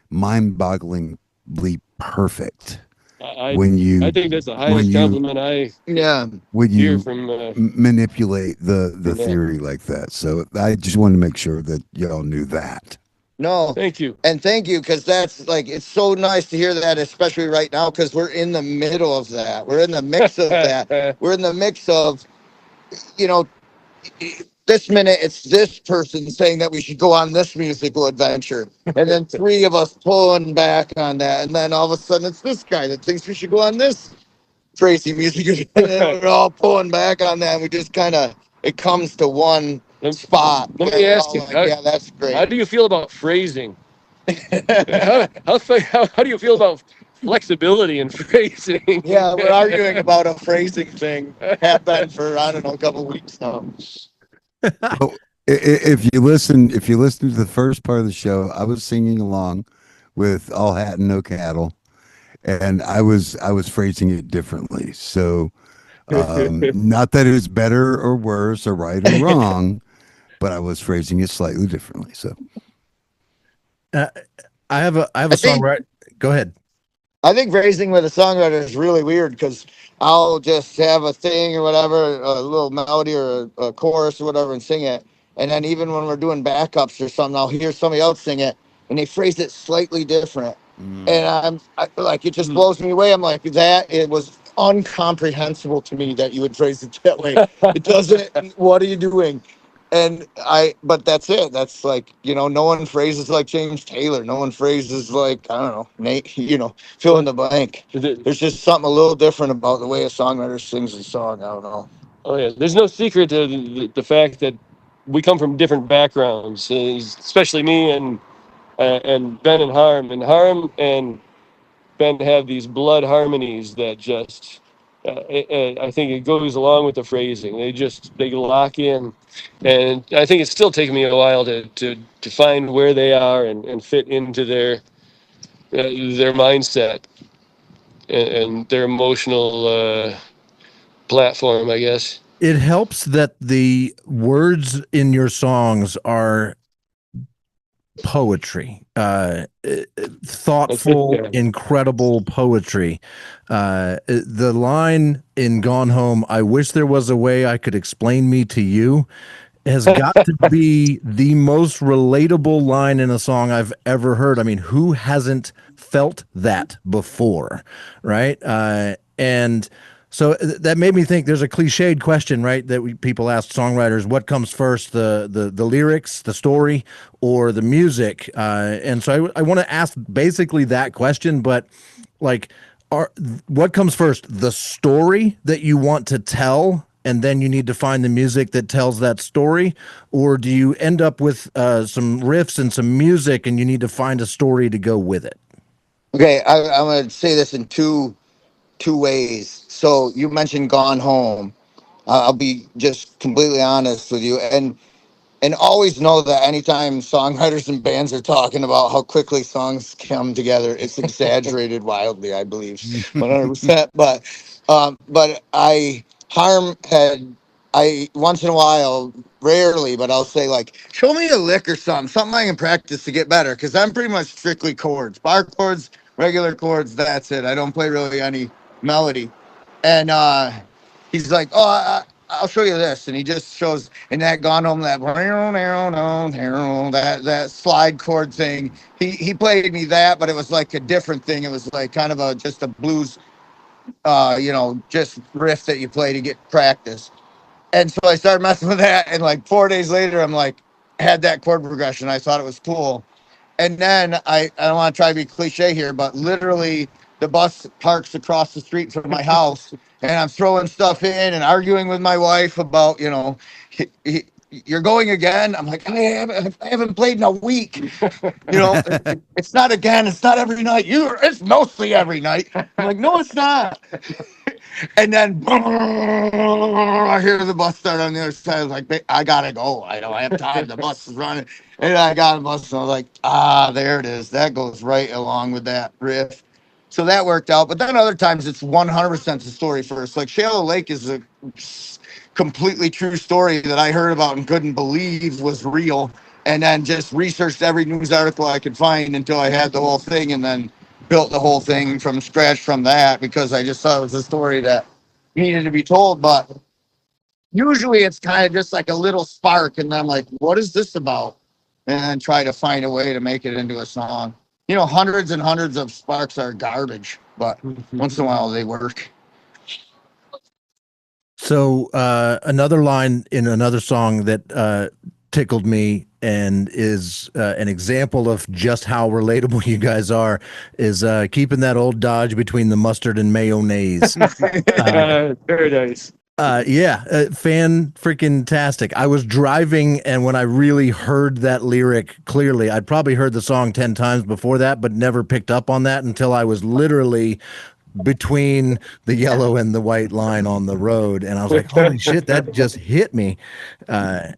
mind-bogglingly perfect. I I think that's the highest compliment I hear from. Manipulate the Yeah. theory like that. So I just wanted to make sure that y'all knew that. No, Thank you. and thank you, because that's like, it's so nice to hear that, especially right now, because we're in the middle of that. We're in the mix of that. We're in the mix of, this minute it's this person saying that we should go on this musical adventure, and then three of us pulling back on that, and then all of a sudden it's this guy that thinks we should go on this crazy musical, and then we're all pulling back on that, and we just kind of, it comes to one spot. Let me ask you, yeah, that's great. how do you feel about phrasing? How do you feel about flexibility and phrasing? Yeah, we're arguing about a phrasing thing. Have been for, I don't know, a couple weeks now. Oh, if you listen to the first part of the show, I was singing along with All Hat and No Cattle, and I was phrasing it differently. So not that it was better or worse or right or wrong, but I was phrasing it slightly differently. So I have a song, right? Go ahead. I think phrasing with a songwriter is really weird, because I'll just have a thing or whatever, a little melody or a chorus or whatever, and sing it. And then even when we're doing backups or something, I'll hear somebody else sing it, and they phrase it slightly different. And I like, it just blows me away. I'm like, it was incomprehensible to me that you would phrase it that way. It doesn't. What are you doing? But that's it. That's like, no one phrases like James Taylor. No one phrases like, I don't know, Nate, fill in the blank. There's just something a little different about the way a songwriter sings a song. I don't know. Oh yeah, there's no secret to the fact that we come from different backgrounds, especially me and Ben and Harm and Ben have these blood harmonies that just. I think it goes along with the phrasing. They lock in, and I think it's still taking me a while to find where they are and fit into their mindset and their emotional platform, I guess. It helps that the words in your songs are poetry, thoughtful, incredible poetry. The line in Gone Home, "I wish there was a way I could explain me to you," has got to be the most relatable line in a song I've ever heard. I mean, who hasn't felt that before, right? And so that made me think there's a cliched question, right, that people ask songwriters: what comes first, the lyrics, the story, or the music? And so I want to ask basically that question, but like, what comes first, the story that you want to tell, and then you need to find the music that tells that story? Or do you end up with some riffs and some music and you need to find a story to go with it? Okay, I'm going to say this in two ways. So you mentioned Gone Home. I'll be just completely honest with you, and always know that anytime songwriters and bands are talking about how quickly songs come together, it's exaggerated wildly, I believe, 100%. But I once in a while, rarely, but I'll say, like, show me a lick or something I can practice to get better, because I'm pretty much strictly chords, bar chords, regular chords. That's it. I don't play really any melody. And he's like, "Oh, I'll show you this," and he just shows in that Gone Home that slide chord thing. He played me that, but it was like a different thing. It was like kind of just a blues, just riff that you play to get practice. And so I started messing with that, and like 4 days later, I'm like, had that chord progression. I thought it was cool. And then I don't want to try to be cliche here, but literally the bus parks across the street from my house, and I'm throwing stuff in and arguing with my wife about, you're going again. I'm like, I haven't played in a week. It's not again. It's not every night. It's mostly every night. I'm like, no, it's not. And then I hear the bus start on the other side. I was like, I gotta go. I don't have time. The bus is running. And I got a bus and I was like, there it is. That goes right along with that riff. So that worked out. But then other times it's 100% the story first. Like Shallow Lake is a completely true story that I heard about and couldn't believe was real. And then just researched every news article I could find until I had the whole thing, and then built the whole thing from scratch from that, because I just thought it was a story that needed to be told. But usually it's kind of just like a little spark, and I'm like, what is this about? And then try to find a way to make it into a song. You know, hundreds and hundreds of sparks are garbage, but once in a while they work. So another line in another song that tickled me and is an example of just how relatable you guys are is keeping that old Dodge between the mustard and mayonnaise. Paradise. Fan freaking tastic. I was driving, and when I really heard that lyric clearly, I'd probably heard the song 10 times before that, but never picked up on that until I was literally between the yellow and the white line on the road. And I was like, holy shit, that just hit me. So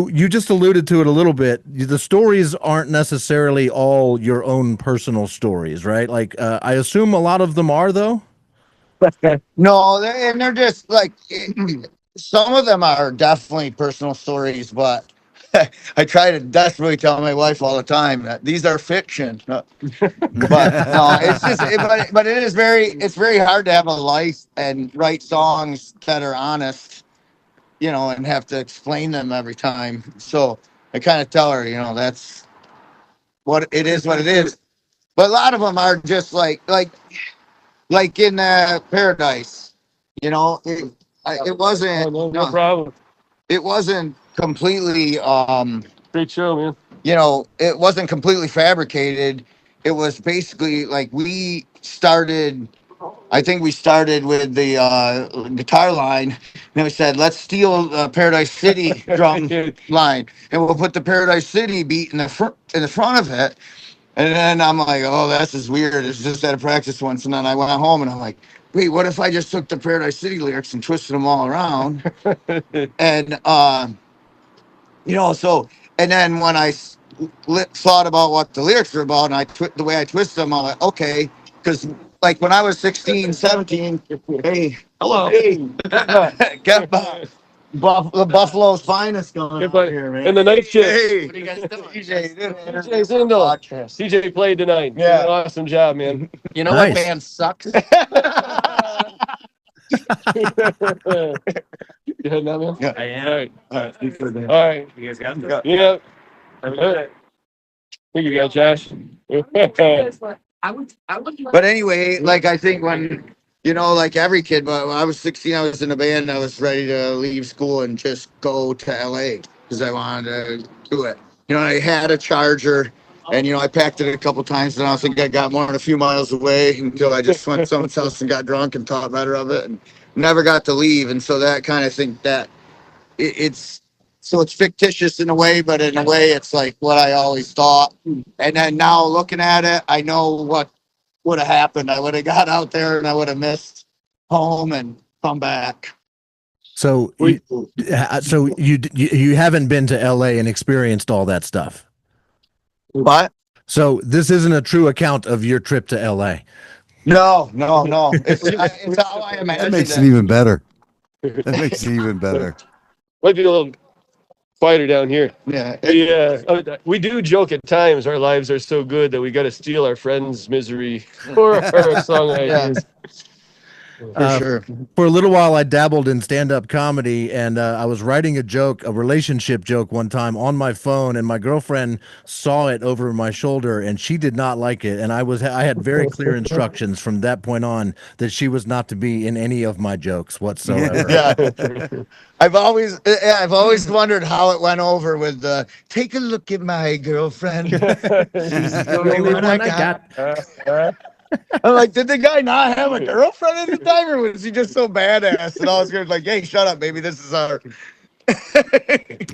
you just alluded to it a little bit. The stories aren't necessarily all your own personal stories, right? Like, I assume a lot of them are, though. No, they're just like, some of them are definitely personal stories, but I try to desperately tell my wife all the time that these are fiction. But no, it's just, but it is it's very hard to have a life and write songs that are honest, you know, and have to explain them every time. So I kind of tell her, you know, that's what it is, what it is. But a lot of them are just like in Paradise, you know, it wasn't, No problem. it wasn't completely, Great show, man. you know, it wasn't completely fabricated. It was basically like I think we started with the guitar line, and then we said, let's steal Paradise City drum line, and we'll put the Paradise City beat in the front of it. And then I'm like, oh, this is weird. It's just at a practice once. And then I went home and I'm like, wait, what if I just took the Paradise City lyrics and twisted them all around? And, you know, so, and then when I thought about what the lyrics were about, and the way I twisted them, I'm like, okay. Because, like, when I was 16, 17, hey, hello. Hey, get the Buffalo's finest going on here, man. And the night shift. Hey, What do you guys doing? TJ's in the TJ played tonight. Yeah. Awesome job, man. You know Nice. what band sucks? You heading now, man? Yeah. I am. All right. All right. All right. You guys got this? Yeah. Have a good day. Here you go, Josh. But anyway, like, I think when, you know, like every kid, but when I was 16, I was in a band. I was ready to leave school and just go to LA because I wanted to do it. You know, I had a Charger, and, you know, I packed it a couple times, and I don't think I got more than a few miles away until I just went to someone's house and got drunk and thought better of it and never got to leave. And so that kind of think that it's fictitious in a way, but in a way it's like what I always thought. And then now looking at it, I know what would have happened. I would have got out there and I would have missed home and come back. So you haven't been to LA and experienced all that stuff. What? So this isn't a true account of your trip to LA. No. It's how I imagine That makes it. it even better. That makes it even better. Might be a little quieter down here. Yeah. Yeah, we do joke at times. Our lives are so good that we got to steal our friends' misery for our song ideas. For sure. For a little while, I dabbled in stand-up comedy, and I was writing a relationship joke one time on my phone, and my girlfriend saw it over my shoulder, and she did not like it. And I had very clear instructions from that point on that she was not to be in any of my jokes whatsoever. Yeah. I've always wondered how it went over with the take a look at my girlfriend. She's the only one I got. I'm like, did the guy not have a girlfriend at the time, or was he just so badass? And I was like, hey, shut up, baby. This is our Yeah,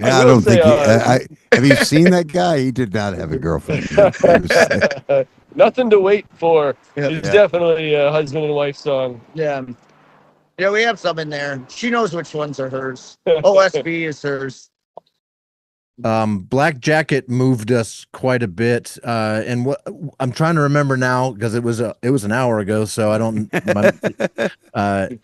I will don't say, think have you seen that guy? He did not have a girlfriend. Nothing to wait for. Yeah. It's Yeah. definitely a husband and wife song. Yeah. Yeah, we have some in there. She knows which ones are hers. OSB is hers. Black Jacket moved us quite a bit, and what I'm trying to remember now, because it was an hour ago, so I don't.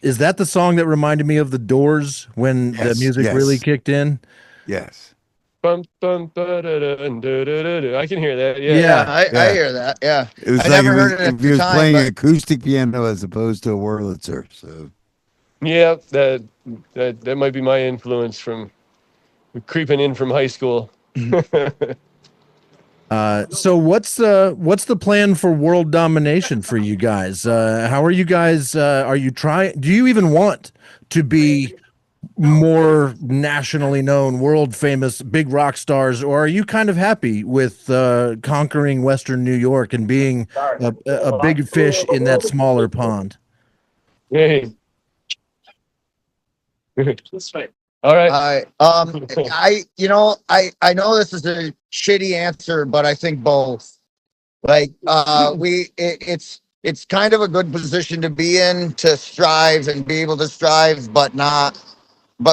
Is that the song that reminded me of the Doors when the music really kicked in? Yes. Bum, bum, ba-da-dun, da-da-da-da. I can hear that. Yeah. Yeah, I hear that. Yeah. It was I like never if heard it at he the was time, playing but- acoustic piano as opposed to a Wurlitzer. So Yeah, that might be my influence from creeping in from high school. So what's the plan for world domination for you guys? How are you guys? Are you trying? Do you even want to be more nationally known, world famous, big rock stars, or are you kind of happy with conquering Western New York and being a big fish in that smaller pond? Hey. This way. All right. I know this is a shitty answer, but I think both. Like, it's kind of a good position to be in, to strive and be able to strive, but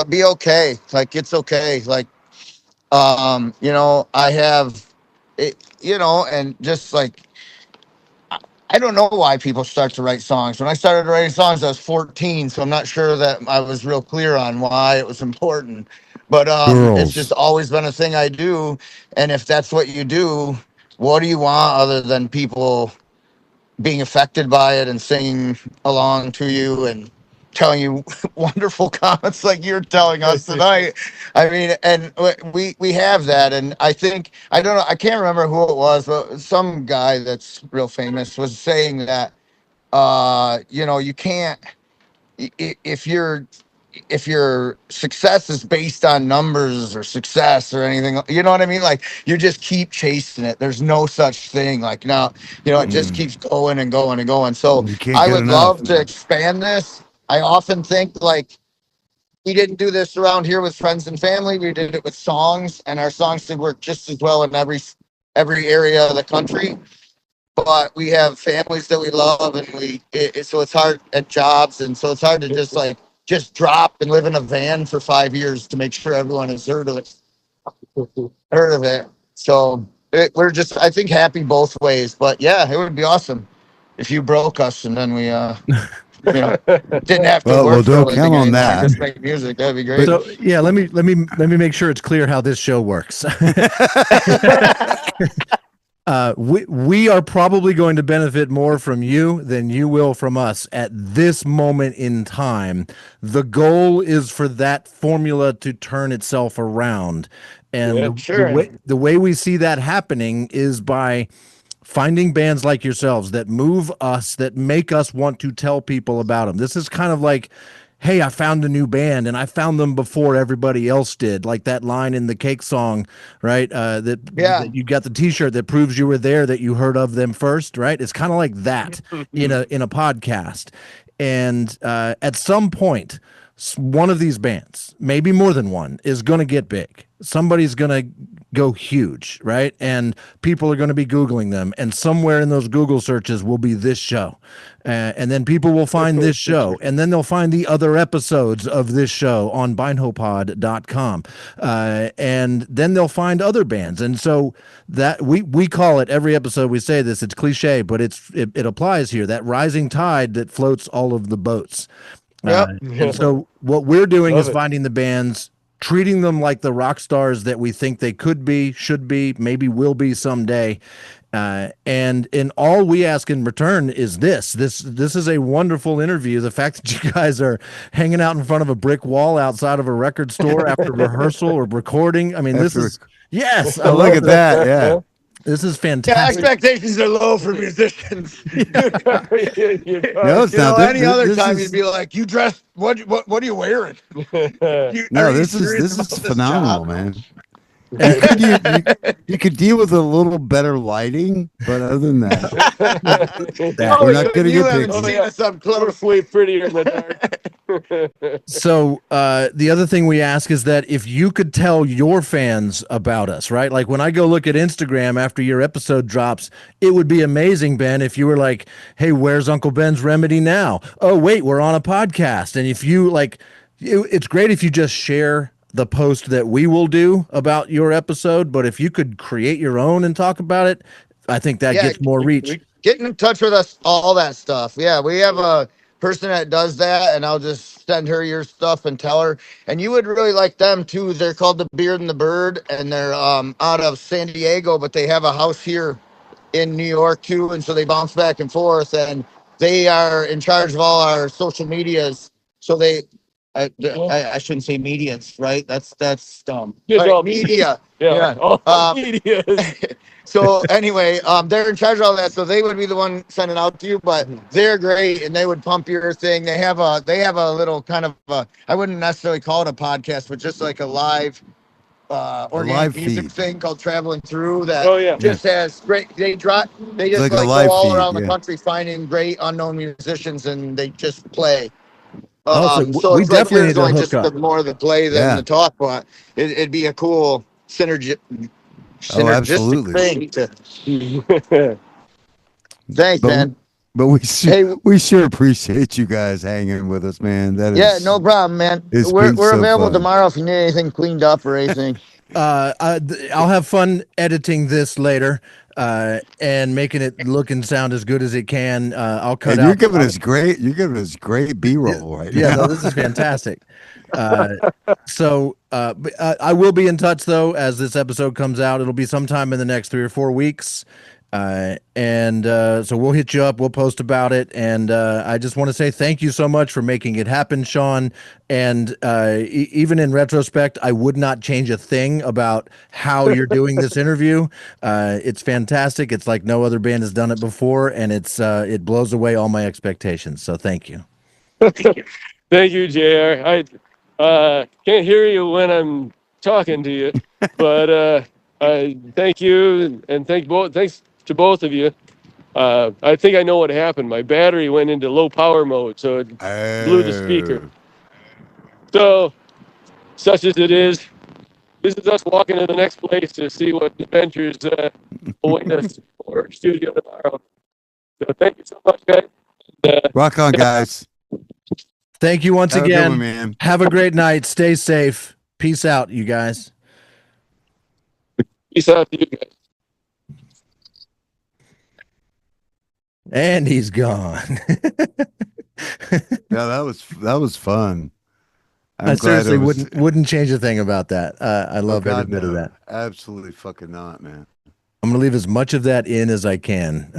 be okay. Like, it's okay. Like, I have it, and just like, I don't know why people start to write songs. When I started writing songs, I was 14, so I'm not sure that I was real clear on why it was important. But it's just always been a thing I do. And if that's what you do, what do you want other than people being affected by it and singing along to you and telling you wonderful comments like you're telling us tonight? I mean, and we have that, and I think, I don't know, I can't remember who it was, but some guy that's real famous was saying that you can't, if your success is based on numbers or success or anything, you know what I mean? Like, you just keep chasing it. There's no such thing. Like, now, it just keeps going and going and going. So You can't I get would enough. love to expand this. I often think, like, we didn't do this around here with friends and family. We did it with songs, and our songs did work just as well in every area of the country. But we have families that we love, and so it's hard at jobs, and so it's hard to just drop and live in a van for 5 years to make sure everyone has heard of it. So we're just, I think, happy both ways. But yeah, it would be awesome if you broke us and then we didn't have to Well, work. for a don't living count on anymore, that. Just make music. That'd be great. So yeah, let me make sure it's clear how this show works. We are probably going to benefit more from you than you will from us at this moment in time. The goal is for that formula to turn itself around. And Yeah, sure. the way we see that happening is by finding bands like yourselves that move us, that make us want to tell people about them. This is kind of like, hey, I found a new band and I found them before everybody else did. Like that line in the Cake song, right? That you got the t-shirt that proves you were there, that you heard of them first, right? It's kind of like that in a podcast. And at some point, one of these bands, maybe more than one, is going to get big. Somebody's going to go huge, right? And people are going to be Googling them. And somewhere in those Google searches will be this show. And then people will find this show. And then they'll find the other episodes of this show on BYNHOPod.com. And then they'll find other bands. And so that we call it, every episode we say this, it's cliche, but it applies here, that rising tide that floats all of the boats. And so what we're doing is finding the bands, treating them like the rock stars that we think they could be, should be, maybe will be someday. And in all we ask in return is this is a wonderful interview. The fact that you guys are hanging out in front of a brick wall outside of a record store after rehearsal or recording. I mean, this is, yes. I Look love at that. Yeah. This is Yeah, fantastic. expectations are low for musicians. No, it's not. Any other This time is- you'd be like, "You dress? What are you wearing?" No, this is phenomenal, man. You could deal with a little better lighting, but other than that, we're not going to You get haven't pictures. seen us up close. Way prettier in the dark. So the other thing we ask is that if you could tell your fans about us, right? Like when I go look at Instagram after your episode drops, it would be amazing, Ben, if you were like, hey, where's Uncle Ben's Remedy now? Oh, wait, we're on a podcast. And if you like, it's great if you just share the post that we will do about your episode. But if you could create your own and talk about it, I think that gets more reach. Getting in touch with us, all that stuff. Yeah, we have a person that does that, and I'll just send her your stuff and tell her. And you would really like them too. They're called the Beard and the Bird, and they're out of San Diego, but they have a house here in New York too, and so they bounce back and forth. And they are in charge of all our social medias. So they, I shouldn't say medias, right? That's dumb. Yes, Right, all media. Yeah. All Um, media. So anyway, they're in charge of all that, so they would be the one sending out to you. But they're great, and they would pump your thing. They have a little kind of I wouldn't necessarily call it a podcast, but just like a live organic live music feed. thing called Traveling Through. That Oh, yeah. just has great. They just Like a like live go all feed, around the yeah. country finding great unknown musicians, and they just play. Oh, so So we it's like definitely yours need to only hook just up. the more the play than Yeah. the talk, but it'd be a cool synergistic absolutely. thing to. Thanks, But- man. But Hey, we sure appreciate you guys hanging with us, man. That is, yeah, no problem, man. it's We're been so available fun. tomorrow if you need anything cleaned up or anything. I'll have fun editing this later and making it look and sound as good as it can. I'll cut And out. you're giving us great B-roll right Yeah, now. no, this is fantastic. But I will be in touch though as this episode comes out. It'll be sometime in the next 3 or 4 weeks. So we'll hit you up. We'll post about it. And I just want to say thank you so much for making it happen, Sean. And even in retrospect, I would not change a thing about how you're doing this interview. It's fantastic. It's like no other band has done it before, and it blows away all my expectations. So thank you. Thank you, JR. I can't hear you when I'm talking to you, but thank you and thanks to both of you. I think I know what happened. My battery went into low power mode, so it blew the speaker. So, such as it is, this is us walking to the next place to see what adventures await us for studio tomorrow. So thank you so much, guys. Rock on, guys. Thank you once Have a good again. one, man. Have a great night. Stay safe. Peace out, you guys. Peace out to you guys. And he's gone. Yeah, that was fun. I seriously wouldn't change a thing about that. I love every bit of that. Absolutely fucking not, man. I'm gonna leave as much of that in as I can.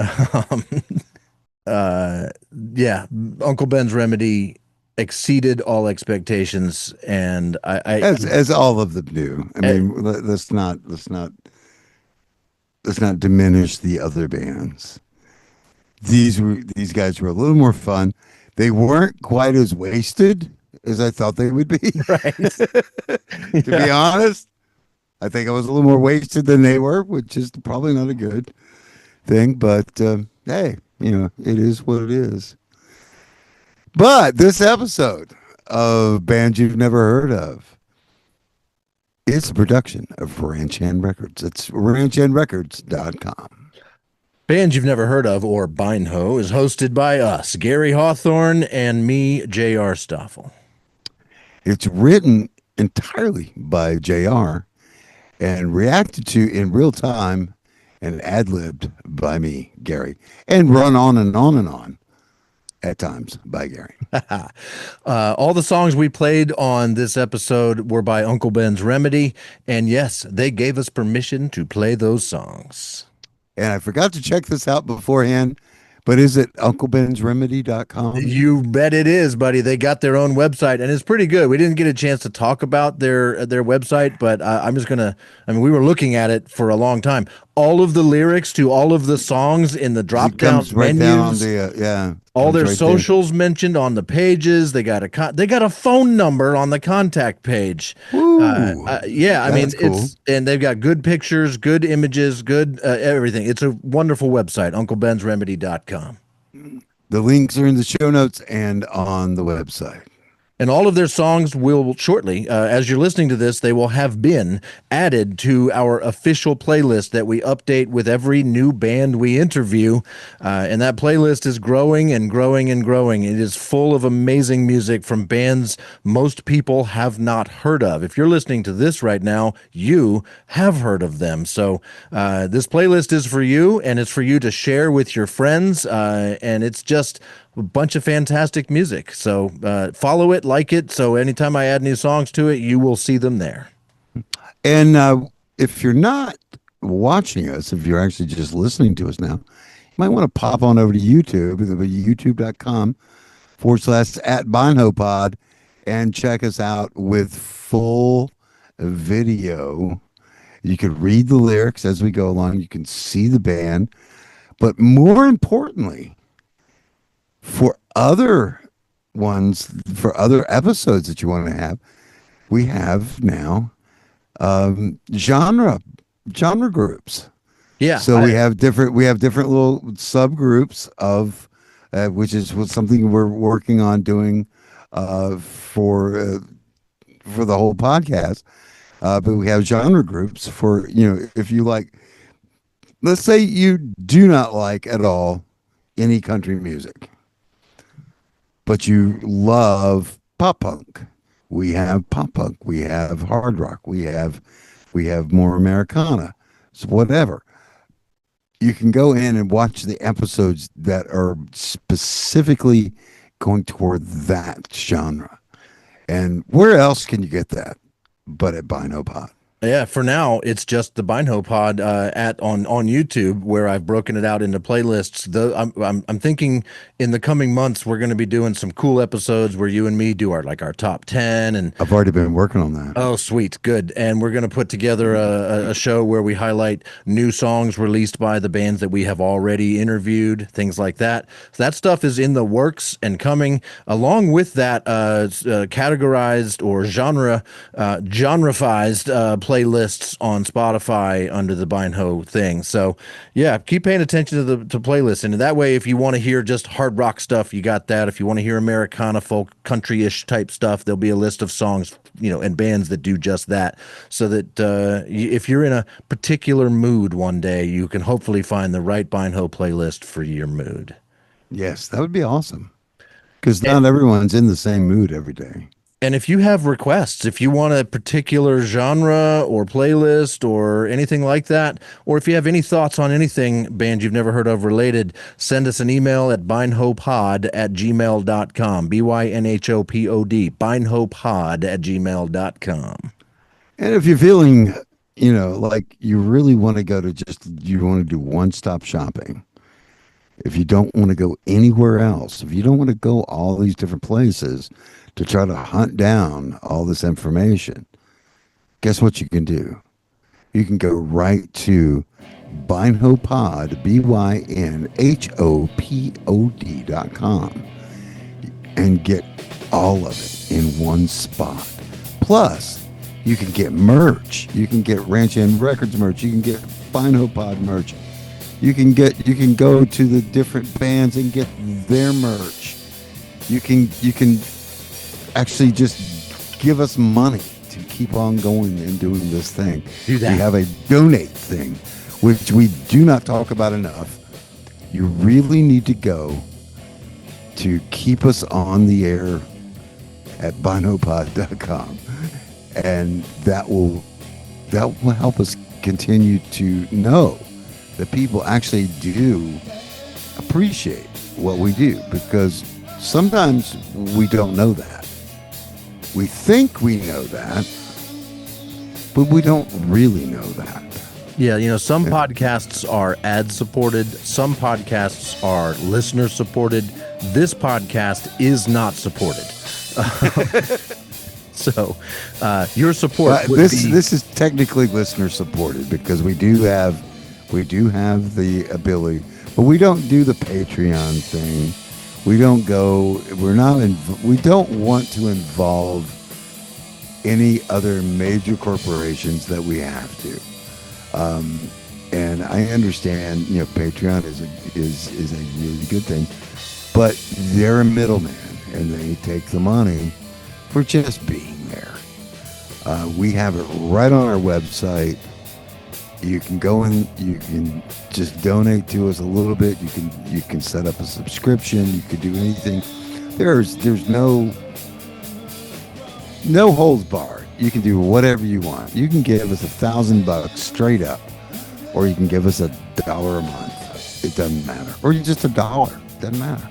Yeah, Uncle Ben's Remedy exceeded all expectations, and As all of them do. I mean, let's not diminish the other bands. These guys were a little more fun. They weren't quite as wasted as I thought they would be. right. To be honest, I think I was a little more wasted than they were, which is probably not a good thing. But hey, it is what it is. But this episode of Bands You've Never Heard Of is a production of Ranch Hand Records. It's ranchhandrecords.com. Bands You've Never Heard Of, or BYNHO, is hosted by us, Gary Hawthorne, and me, J.R. Stoffel. It's written entirely by JR and reacted to in real time and ad-libbed by me, Gary, and run on and on and on at times by Gary. All the songs we played on this episode were by Uncle Ben's Remedy, and yes, they gave us permission to play those songs. And I forgot to check this out beforehand, but is it UncleBen'sRemedy.com? You bet it is, buddy. They got their own website, and it's pretty good. We didn't get a chance to talk about their website, but I'm just going to, we were looking at it for a long time. All of the lyrics to all of the songs in the drop-down right menus, down on the, all their right socials mentioned on the pages. They got a phone number on the contact page. Yeah, that's cool. and they've got good pictures, good images, good everything. It's a wonderful website, UncleBen'sRemedy.com. The links are in the show notes and on the website. And all of their songs will shortly, as you're listening to this, they will have been added to our official playlist that we update with every new band we interview. And that playlist is growing and growing and growing. It is full of amazing music from bands most people have not heard of. If you're listening to this right now, you have heard of them. So this playlist is for you, and it's for you to share with your friends. And it's just a bunch of fantastic music. So follow it, like it, so anytime I add new songs to it, you will see them there. And if you're not watching us, if you're actually just listening to us now, you might want to pop on over to YouTube, youtube.com/@BYNHOPod, and check us out with full video. You can read the lyrics as we go along. You can see the band. But more importantly, for other ones, for other episodes that you want to have, we have now genre groups. Yeah. So we have different little subgroups of which is something we're working on doing for the whole podcast. But we have genre groups for, if you like, let's say you do not like at all any country music, but you love pop punk. We have pop punk. We have hard rock. We have more Americana. So whatever. You can go in and watch the episodes that are specifically going toward that genre. And where else can you get that but at BYNHOPod? Yeah, for now it's just the BYNHOPod on YouTube, where I've broken it out into playlists. I'm thinking in the coming months we're going to be doing some cool episodes where you and me do our top 10, and I've already been working on that. Oh, sweet, good. And we're going to put together a show where we highlight new songs released by the bands that we have already interviewed, things like that. So that stuff is in the works and coming. Along with that, categorized or genrefied playlists on Spotify under the BYNHO thing. So yeah, keep paying attention to playlists, and that way, if you want to hear just hard rock stuff, you got that. If you want to hear Americana, folk, country-ish type stuff, there'll be a list of songs, and bands that do just that, so that if you're in a particular mood one day, you can hopefully find the right BYNHO playlist for your mood. Yes, that would be awesome, because not everyone's in the same mood every day. And if you have requests, if you want a particular genre or playlist or anything like that, or if you have any thoughts on anything band you've never heard of related, send us an email at BYNHOPod@gmail.com. BYNHOPOD, BYNHOPod@gmail.com. And if you're feeling, like you really want to you want to do one-stop shopping, if you don't want to go anywhere else, if you don't want to go all these different places to try to hunt down all this information, guess what you can do? You can go right to BYNHOPod, BYNHOPOD.com, and get all of it in one spot. Plus, you can get merch. You can get Ranch End Records merch. You can get BYNHOPod merch. You can go to the different bands and get their merch. You can actually just give us money to keep on going and doing this thing. Do that. We have a donate thing, which we do not talk about enough. You really need to go to keep us on the air at BYNHOPod.com, and that will help us continue to know that people actually do appreciate what we do, because sometimes we don't know that. We think we know that, but we don't really know that. Yeah, some podcasts are ad-supported. Some podcasts are listener-supported. This podcast is not supported. So your support this is technically listener-supported, because we do have the ability, but we don't do the Patreon thing. We don't want to involve any other major corporations that we have to. And I understand, Patreon is a really good thing, but they're a middleman, and they take the money for just being there. We have it right on our website. You can go in, you can just donate to us a little bit. You can set up a subscription. You could do anything. There's no holds barred. You can do whatever you want. You can give us $1,000 straight up, or you can give us $1 a month. It doesn't matter. Or just $1. Doesn't matter.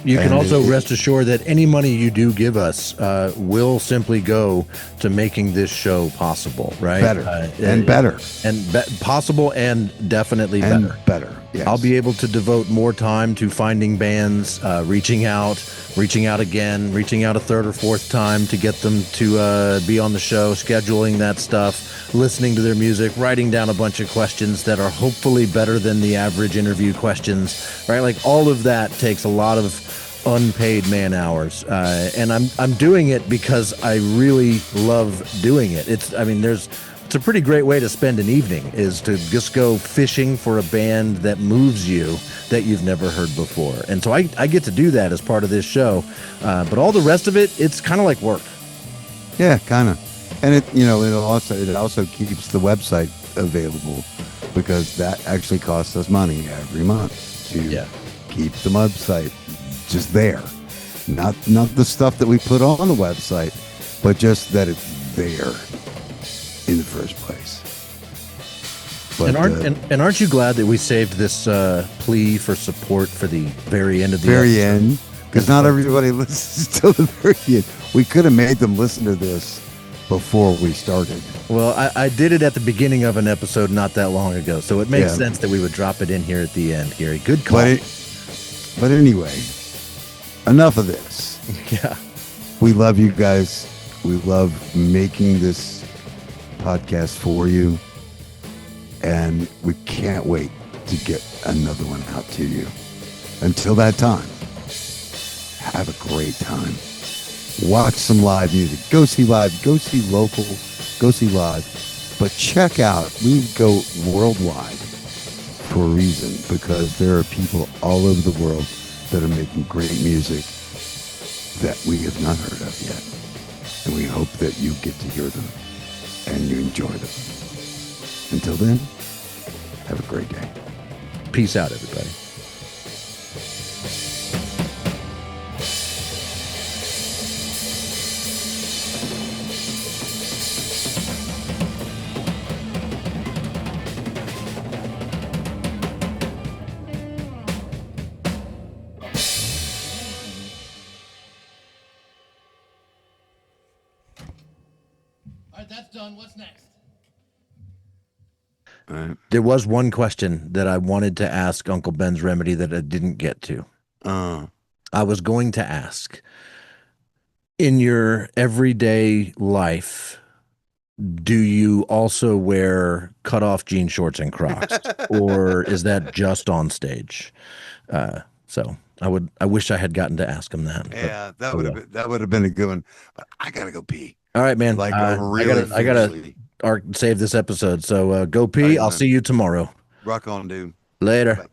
You can also rest assured that any money you do give us will simply go to making this show possible, right? Better and better. And possible and definitely And better. better, yes. I'll be able to devote more time to finding bands, reaching out again, reaching out a third or fourth time to get them to be on the show, scheduling that stuff, listening to their music, writing down a bunch of questions that are hopefully better than the average interview questions, right? Like all of that takes a lot of unpaid man hours, and I'm doing it because I really love doing it. It's a pretty great way to spend an evening, is to just go fishing for a band that moves you that you've never heard before. And so I get to do that as part of this show, but all the rest of it, it's kind of like work. Yeah, kind of. And it also keeps the website available, because that actually costs us money every month to keep the website just there. Not the stuff that we put on the website, but just that it's there in the first place. But, aren't you glad that we saved this plea for support for the very end of the very episode? end? Because not everybody listens till the very end. We could have made them listen to this before we started. Well, I did it at the beginning of an episode not that long ago, so it makes sense that we would drop it in here at the end, Gary. Good call. But anyway, enough of this. Yeah. We love you guys. We love making this podcast for you. And we can't wait to get another one out to you. Until that time, have a great time. Watch some live music. Go see live. Go see local. Go see live. But check out, we go worldwide for a reason, because there are people all over the world that are making great music that we have not heard of yet. And we hope that you get to hear them and you enjoy them. Until then, have a great day. Peace out, everybody. All right, that's done. What's next? All right. There was one question that I wanted to ask Uncle Ben's Remedy that I didn't get to. I was going to ask, in your everyday life, do you also wear cutoff jean shorts and Crocs, or is that just on stage? So I wish I had gotten to ask him that. Yeah, that would have been a good one. But I gotta go pee. All right, man. Like I gotta save this episode. So go pee. Right, I'll man. see you tomorrow. Rock on, dude. Later. Bye.